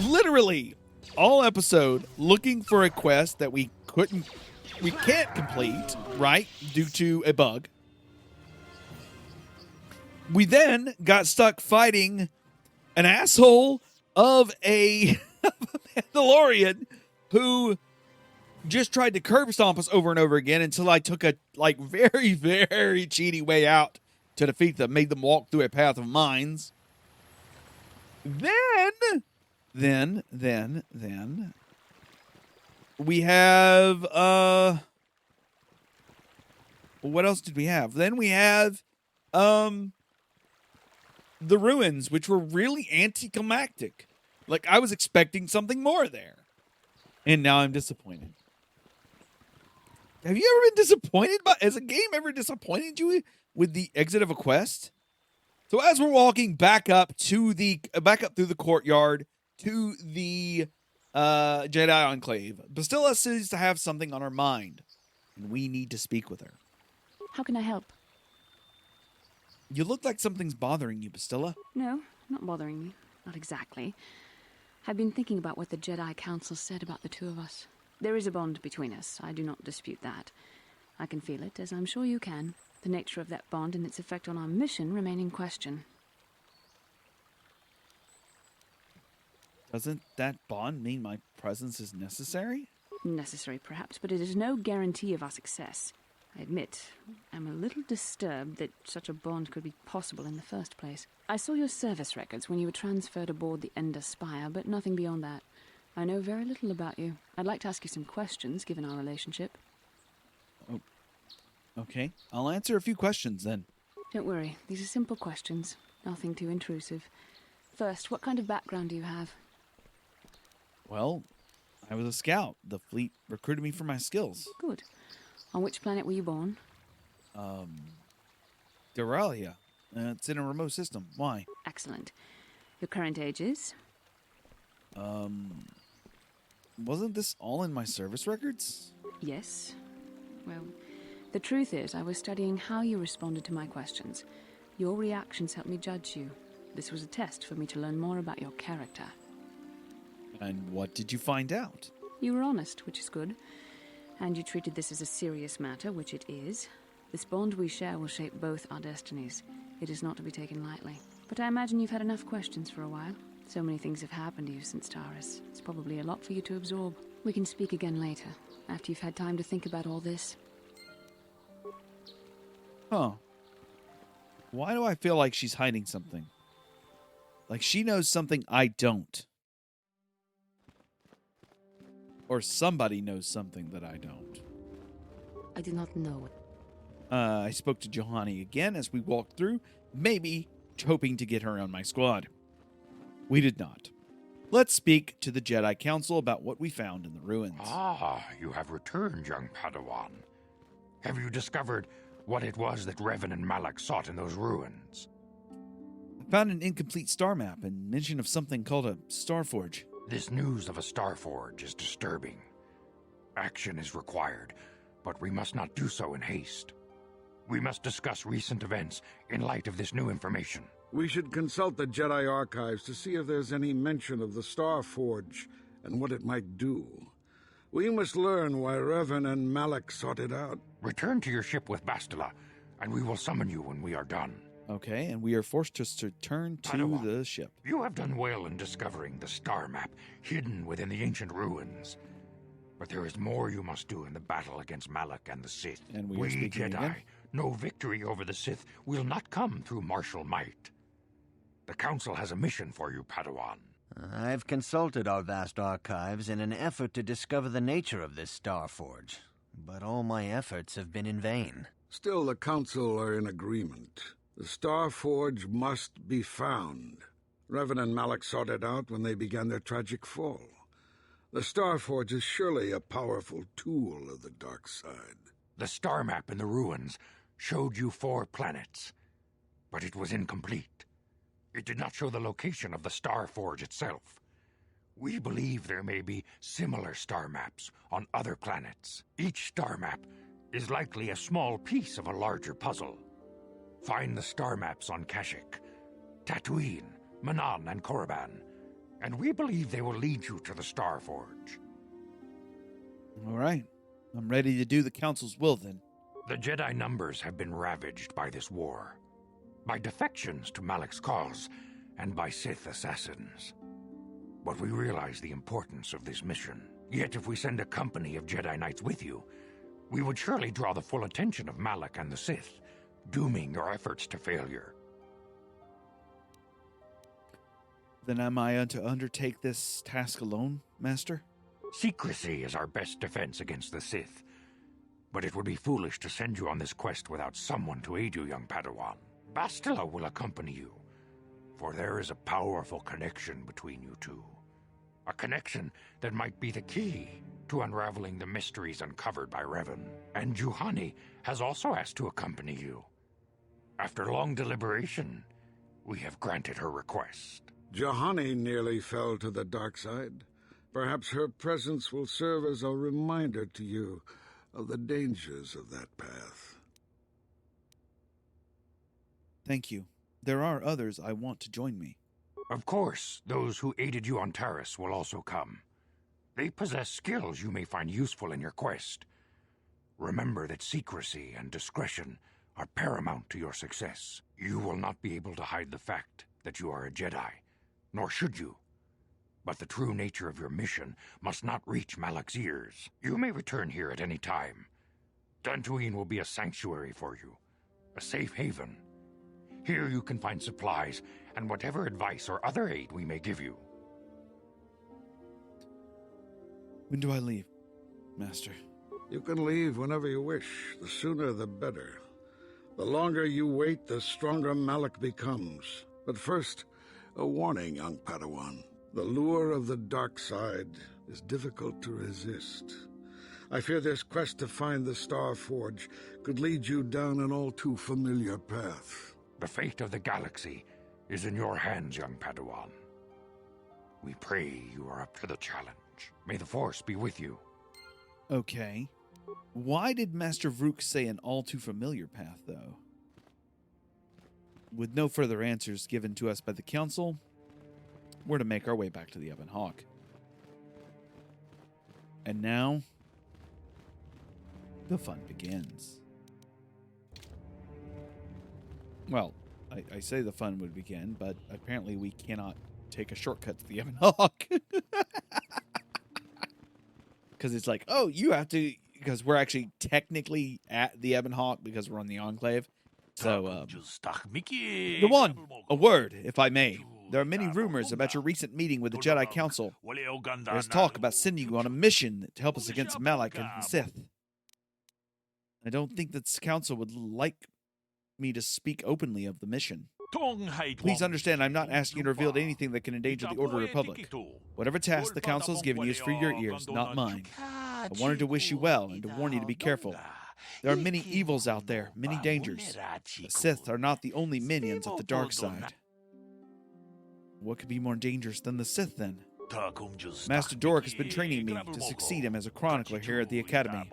literally all episode looking for a quest that we can't complete, right? Due to a bug. We then got stuck fighting an asshole of a Mandalorian who just tried to curb stomp us over and over again until I took a very, very cheaty way out to defeat them, made them walk through a path of mines. Then we have what else did we have? Then we have the ruins, which were really anticlimactic. Like, I was expecting something more there. And now I'm disappointed. Have you ever been disappointed has a game ever disappointed you with the exit of a quest? So as we're walking back up through the courtyard to the Jedi Enclave, Bastilla seems to have something on her mind, and we need to speak with her. How can I help? You look like something's bothering you, Bastilla. No, not bothering me. Not exactly. I've been thinking about what the Jedi Council said about the two of us. There is a bond between us. I do not dispute that. I can feel it, as I'm sure you can. The nature of that bond and its effect on our mission remain in question. Doesn't that bond mean my presence is necessary? Necessary, perhaps, but it is no guarantee of our success. I admit, I'm a little disturbed that such a bond could be possible in the first place. I saw your service records when you were transferred aboard the Ender Spire, but nothing beyond that. I know very little about you. I'd like to ask you some questions, given our relationship. Oh, okay. I'll answer a few questions, then. Don't worry. These are simple questions. Nothing too intrusive. First, what kind of background do you have? Well, I was a scout. The fleet recruited me for my skills. Good. On which planet were you born? Duralia. It's in a remote system. Why? Excellent. Your current age is? Wasn't this all in my service records? Yes. Well, the truth is, I was studying how you responded to my questions. Your reactions helped me judge you. This was a test for me to learn more about your character. And what did you find out? You were honest, which is good. And you treated this as a serious matter, which it is. This bond we share will shape both our destinies. It is not to be taken lightly. But I imagine you've had enough questions for a while. So many things have happened to you since Taris. It's probably a lot for you to absorb. We can speak again later, after you've had time to think about all this. Huh. Why do I feel like she's hiding something? Like she knows something I don't. Or somebody knows something that I don't. I do not know. I spoke to Juhani again as we walked through, maybe hoping to get her on my squad. We did not. Let's speak to the Jedi Council about what we found in the ruins. Ah, you have returned, young Padawan. Have you discovered what it was that Revan and Malak sought in those ruins? I found an incomplete star map and mention of something called a star forge. This news of a star forge is disturbing. Action is required, but we must not do so in haste. We must discuss recent events in light of this new information. We should consult the Jedi archives to see if there's any mention of the Star Forge and what it might do. We must learn why Revan and Malak sought it out. Return to your ship with Bastila, and we will summon you when we are done. Okay, and we are forced to return to Padawan, the ship. You have done well in discovering the star map hidden within the ancient ruins. But there is more you must do in the battle against Malak and the Sith. And we are speaking Jedi again? know victory over the Sith will not come through martial might. The Council has a mission for you, Padawan. I've consulted our vast archives in an effort to discover the nature of this Star Forge, but all my efforts have been in vain. Still, the Council are in agreement. The Star Forge must be found. Revan and Malak sought it out when they began their tragic fall. The Star Forge is surely a powerful tool of the dark side. The star map in the ruins showed you 4 planets, but it was incomplete. It did not show the location of the Star Forge itself. We believe there may be similar star maps on other planets. Each star map is likely a small piece of a larger puzzle. Find the star maps on Kashyyyk, Tatooine, Manan, and Korriban, and we believe they will lead you to the Star Forge. All right. I'm ready to do the Council's will then. The Jedi numbers have been ravaged by this war, by defections to Malak's cause, and by Sith assassins. But we realize the importance of this mission. Yet if we send a company of Jedi Knights with you, we would surely draw the full attention of Malak and the Sith, dooming your efforts to failure. Then am I to undertake this task alone, Master? Secrecy is our best defense against the Sith, but it would be foolish to send you on this quest without someone to aid you, young Padawan. Bastila will accompany you, for there is a powerful connection between you two. A connection that might be the key to unraveling the mysteries uncovered by Revan. And Juhani has also asked to accompany you. After long deliberation, we have granted her request. Juhani nearly fell to the dark side. Perhaps her presence will serve as a reminder to you of the dangers of that path. Thank you. There are others I want to join me. Of course, those who aided you on Taris will also come. They possess skills you may find useful in your quest. Remember that secrecy and discretion are paramount to your success. You will not be able to hide the fact that you are a Jedi, nor should you. But the true nature of your mission must not reach Malak's ears. You may return here at any time. Dantooine will be a sanctuary for you, a safe haven. Here you can find supplies and whatever advice or other aid we may give you. When do I leave, Master? You can leave whenever you wish. The sooner the better. The longer you wait, the stronger Malak becomes. But first, a warning, young Padawan. The lure of the dark side is difficult to resist. I fear this quest to find the Star Forge could lead you down an all too familiar path. The fate of the galaxy is in your hands, young Padawan. We pray you are up to the challenge. May the Force be with you. Okay. Why did Master Vrook say an all too familiar path, though? With no further answers given to us by the Council, we're to make our way back to the Ebon Hawk. And now, the fun begins. Well, I say the fun would begin, but apparently we cannot take a shortcut to the Ebon Hawk. Because it's like, oh, you have to, because we're actually technically at the Ebon Hawk because we're on the Enclave. So, go on, a word, if I may. There are many rumors about your recent meeting with the Jedi Council. There's talk about sending you on a mission to help us against Malak and the Sith. I don't think that this council would like me to speak openly of the mission. Please understand, I'm not asking you to reveal anything that can endanger the Order of the Republic. Whatever task the Council has given you is for your ears, not mine. I wanted to wish you well and to warn you to be careful. There are many evils out there, many dangers. The Sith are not the only minions of the dark side. What could be more dangerous than the Sith, then? Master Dork has been training me to succeed him as a chronicler here at the Academy.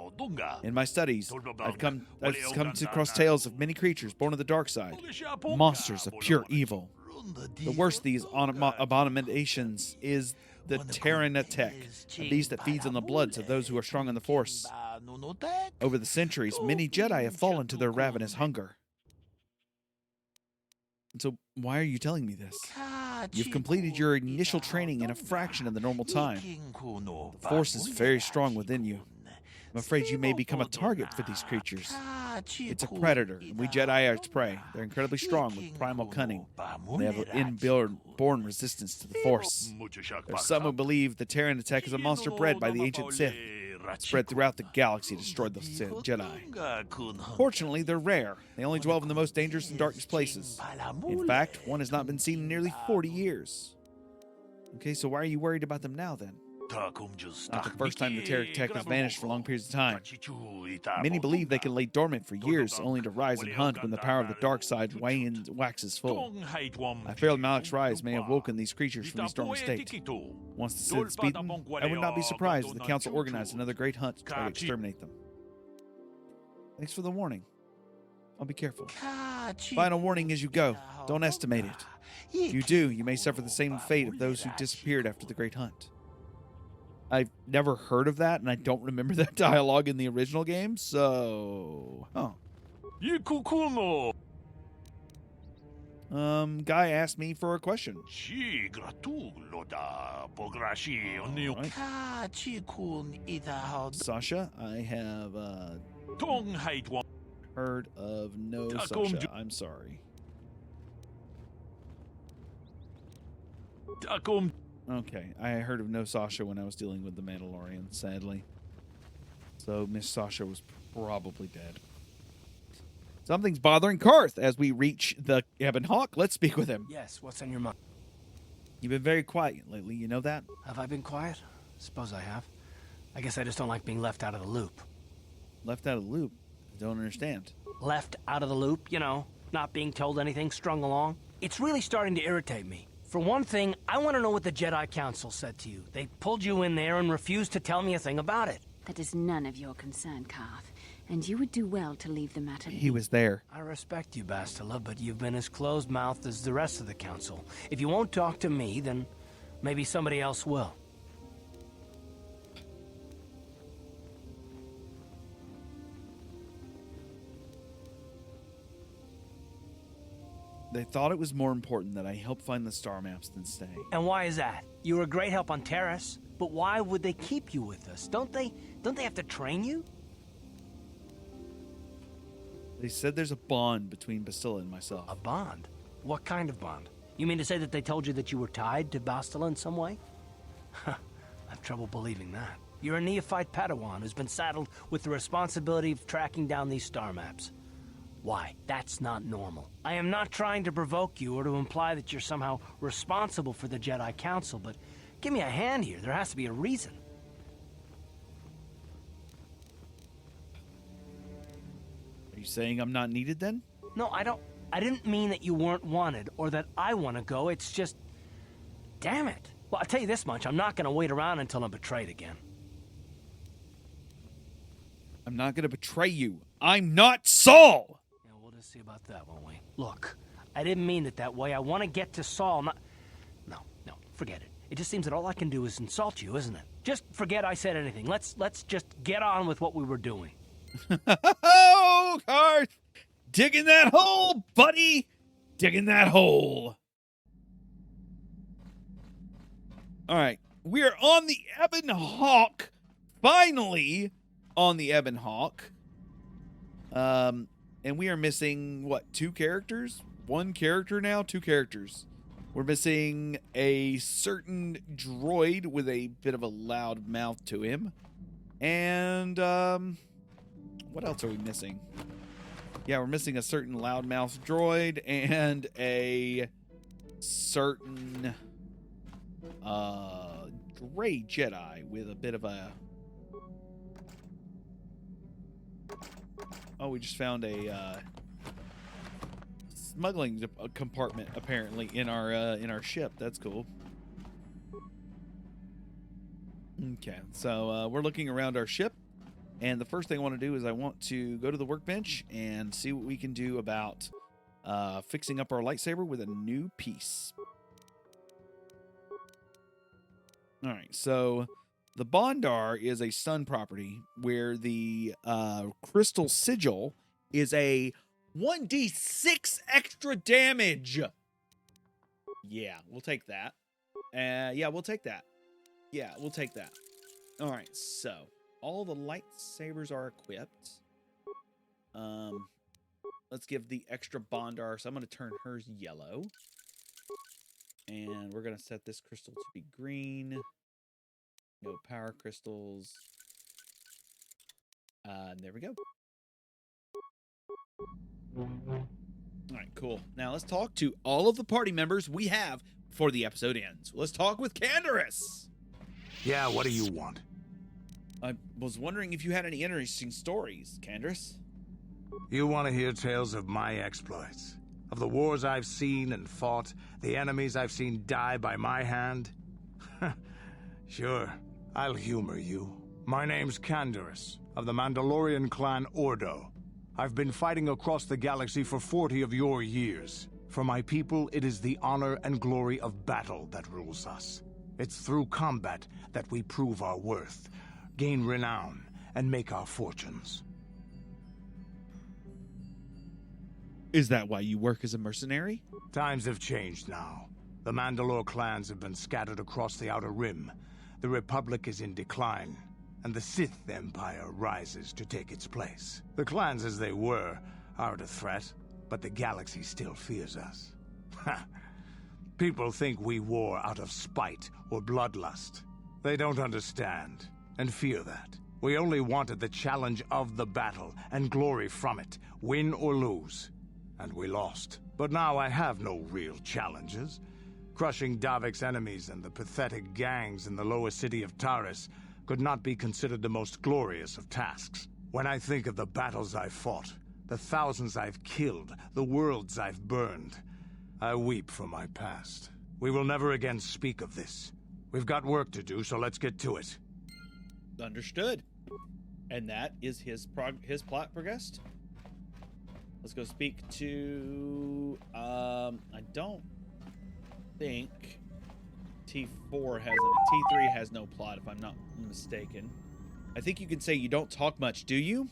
In my studies, I've come to cross tales of many creatures born of the dark side, monsters of pure evil. The worst of these abominations is the Terranatek, a beast that feeds on the bloods of those who are strong in the Force. Over the centuries, many Jedi have fallen to their ravenous hunger. And so, why are you telling me this? You've completed your initial training in a fraction of the normal time. The Force is very strong within you. I'm afraid you may become a target for these creatures. It's a predator, and we Jedi are its prey. They're incredibly strong with primal cunning. They have an inborn resistance to the Force. There's some who believe the Terranatek is a monster bred by the ancient Sith, spread throughout the galaxy to destroy the Jedi. Fortunately, they're rare. They only dwell in the most dangerous and darkest places. In fact, one has not been seen in nearly 40 years. Okay, so why are you worried about them now, then? Not the first time the Terranatek has vanished for long periods of time. Many believe they can lay dormant for years, only to rise and hunt when the power of the dark side waxes full. I fear Malak's rise may have woken these creatures from this dormant state. Once the Sith is beaten, I would not be surprised if the Council organized another great hunt to try to exterminate them. Thanks for the warning. I'll be careful. Final warning as you go. Don't estimate it. If you do, you may suffer the same fate of those who disappeared after the great hunt. I've never heard of that, and I don't remember that dialogue in the original game, so... Oh. Guy asked me for a question. Right. Sasha, I have, heard of no Sasha. I'm sorry. Okay, I heard of no Sasha when I was dealing with the Mandalorian, sadly. So Miss Sasha was probably dead. Something's bothering Karth as we reach the Ebon Hawk. Let's speak with him. Yes, what's on your mind? You've been very quiet lately, you know that? Have I been quiet? Suppose I have. I guess I just don't like being left out of the loop. Left out of the loop? I don't understand. Left out of the loop, you know, not being told anything, strung along. It's really starting to irritate me. For one thing, I want to know what the Jedi Council said to you. They pulled you in there and refused to tell me a thing about it. That is none of your concern, Karth, and you would do well to leave the matter. He was there. I respect you, Bastila, but you've been as closed-mouthed as the rest of the Council. If you won't talk to me, then maybe somebody else will. They thought it was more important that I help find the star maps than stay. And why is that? You were a great help on Terrace, but why would they keep you with us? Don't they have to train you? They said there's a bond between Bastila and myself. A bond? What kind of bond? You mean to say that they told you that you were tied to Bastila in some way? I have trouble believing that. You're a neophyte Padawan who's been saddled with the responsibility of tracking down these star maps. Why? That's not normal. I am not trying to provoke you or to imply that you're somehow responsible for the Jedi Council, but give me a hand here. There has to be a reason. Are you saying I'm not needed then? No, I didn't mean that you weren't wanted or that I want to go. It's just... Damn it. Well, I'll tell you this much. I'm not going to wait around until I'm betrayed again. I'm not going to betray you. I'm not Saul! Yeah, we'll just see about that, won't we? Look, I didn't mean it that way. I want to get to Saul, not... No, forget it. It just seems that all I can do is insult you, isn't it? Just forget I said anything. Let's just get on with what we were doing. Oh, Karth! Digging that hole, buddy! Digging that hole. All right, we are on the Ebon Hawk finally on the Ebon Hawk. And we are missing, what, 2 characters? 1 character now? 2 characters. We're missing a certain droid with a bit of a loud mouth to him. And, what else are we missing? Yeah, we're missing a certain loudmouth droid and a certain gray Jedi with a bit of a... Oh, we just found a smuggling compartment apparently in our ship. That's cool. Okay, so we're looking around our ship. And the first thing I want to do is I want to go to the workbench and see what we can do about fixing up our lightsaber with a new piece. All right, so the Bondar is a stun property where the crystal sigil is a 1d6 extra damage. Yeah, we'll take that. Yeah, we'll take that. Yeah, we'll take that. All right, so... all the lightsabers are equipped. Let's give the extra Bondar. So I'm going to turn hers yellow. And we're going to set this crystal to be green. No power crystals. And there we go. All right, cool. Now let's talk to all of the party members we have before the episode ends. Let's talk with Canderous. Yeah, what do you want? I was wondering if you had any interesting stories, Canderous. You want to hear tales of my exploits? Of the wars I've seen and fought? The enemies I've seen die by my hand? Sure, I'll humor you. My name's Canderous, of the Mandalorian clan Ordo. I've been fighting across the galaxy for 40 of your years. For my people, it is the honor and glory of battle that rules us. It's through combat that we prove our worth, gain renown, and make our fortunes. Is that why you work as a mercenary? Times have changed now. The Mandalore clans have been scattered across the Outer Rim. The Republic is in decline, and the Sith Empire rises to take its place. The clans as they were aren't a threat, but the galaxy still fears us. People think we war out of spite or bloodlust. They don't understand. And fear that. We only wanted the challenge of the battle and glory from it, win or lose. And we lost. But now I have no real challenges. Crushing Davik's enemies and the pathetic gangs in the lower city of Taris could not be considered the most glorious of tasks. When I think of the battles I've fought, the thousands I've killed, the worlds I've burned, I weep for my past. We will never again speak of this. We've got work to do, so let's get to it. Understood. And that is his plot progressed. Let's go speak to I don't think T4 has any. T3 has no plot, if I'm not mistaken. I think you can say you don't talk much, do you?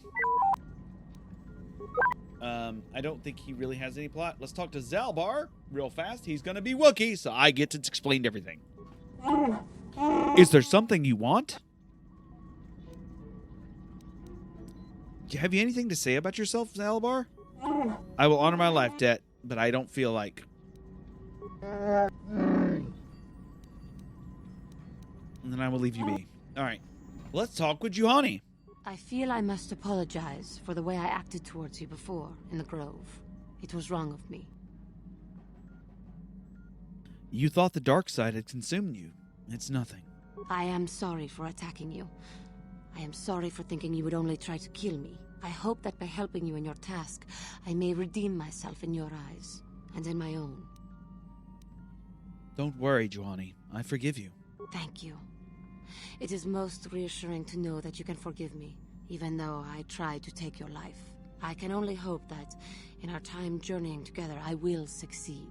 I don't think he really has any plot. Let's talk to Zalbar real fast. He's gonna be Wookiee, so I get to explain everything. Is there something you want? Have you anything to say about yourself, Zalbar? I will honor my life debt, but I don't feel like. And then I will leave you be. All right. Let's talk with Juhani. I feel I must apologize for the way I acted towards you before in the Grove. It was wrong of me. You thought the dark side had consumed you. It's nothing. I am sorry for attacking you. I am sorry for thinking you would only try to kill me. I hope that by helping you in your task, I may redeem myself in your eyes, and in my own. Don't worry, Juhani. I forgive you. Thank you. It is most reassuring to know that you can forgive me, even though I tried to take your life. I can only hope that, in our time journeying together, I will succeed.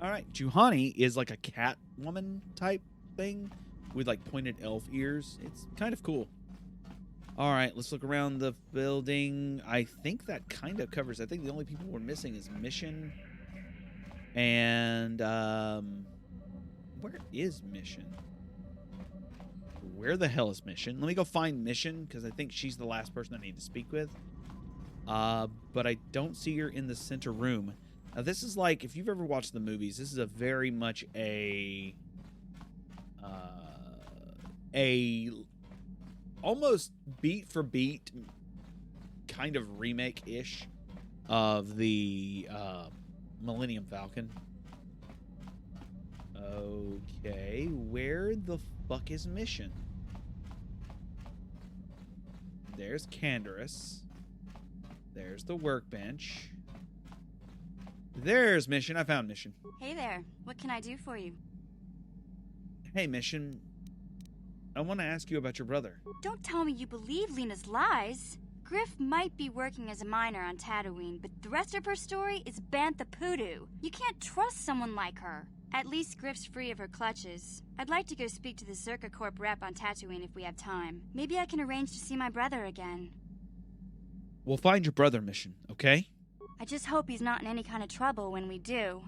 All right, Juhani is like a cat woman type thing with like pointed elf ears. It's kind of cool. All right, let's look around the building. I think that kind of covers. I think the only people we're missing is Mission. And where is Mission? Where the hell is Mission? Let me go find Mission, because I think she's the last person I need to speak with. But I don't see her in the center room. Now, this is like, if you've ever watched the movies, this is a very much a almost beat for beat kind of remake-ish of the Millennium Falcon. Okay, where the fuck is Mission? There's Canderous. There's the workbench. There's Mission. I found Mission. Hey there. What can I do for you? Hey, Mission. I want to ask you about your brother. Don't tell me you believe Lena's lies. Griff might be working as a miner on Tatooine, but the rest of her story is bantha poodoo. You can't trust someone like her. At least Griff's free of her clutches. I'd like to go speak to the Zerka Corp rep on Tatooine if we have time. Maybe I can arrange to see my brother again. We'll find your brother, Mission, okay? I just hope he's not in any kind of trouble when we do.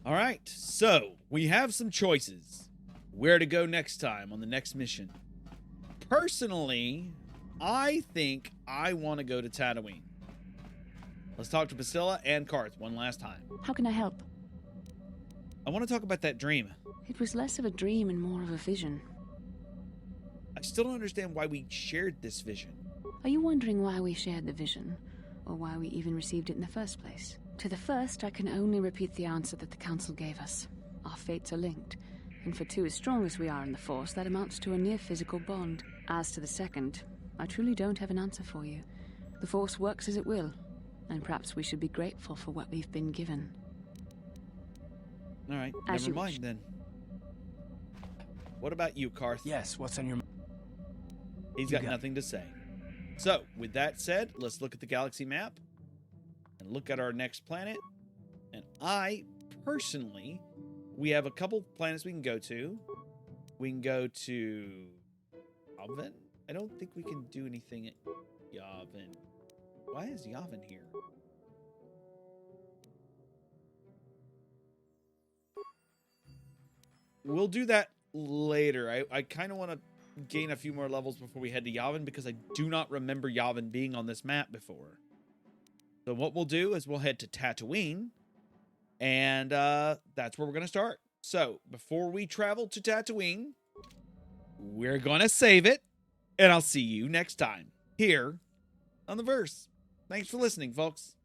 All right, so we have some choices. Where to go next time on the next mission. Personally, I think I want to go to Tatooine. Let's talk to Priscilla and Karth one last time. How can I help? I want to talk about that dream. It was less of a dream and more of a vision. I still don't understand why we shared this vision. Are you wondering why we shared the vision? Or why we even received it in the first place? To the first, I can only repeat the answer that the Council gave us. Our fates are linked. And for two as strong as we are in the Force, that amounts to a near-physical bond. As to the second, I truly don't have an answer for you. The Force works as it will, and perhaps we should be grateful for what we've been given. All right, As never you mind wish. then. What about you, Karth? Yes, what's on your mind? He's got nothing to say. So, with that said, let's look at the galaxy map and look at our next planet. And I, personally, we have a couple planets we can go to. We can go to Yavin. I don't think we can do anything at Yavin. Why is Yavin here? We'll do that later. I kind of want to gain a few more levels before we head to Yavin, because I do not remember Yavin being on this map before. So what we'll do is we'll head to Tatooine, and that's where we're going to start. So before we travel to Tatooine, we're going to save it, and I'll see you next time here on The Verse. Thanks for listening, folks.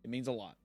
It means a lot.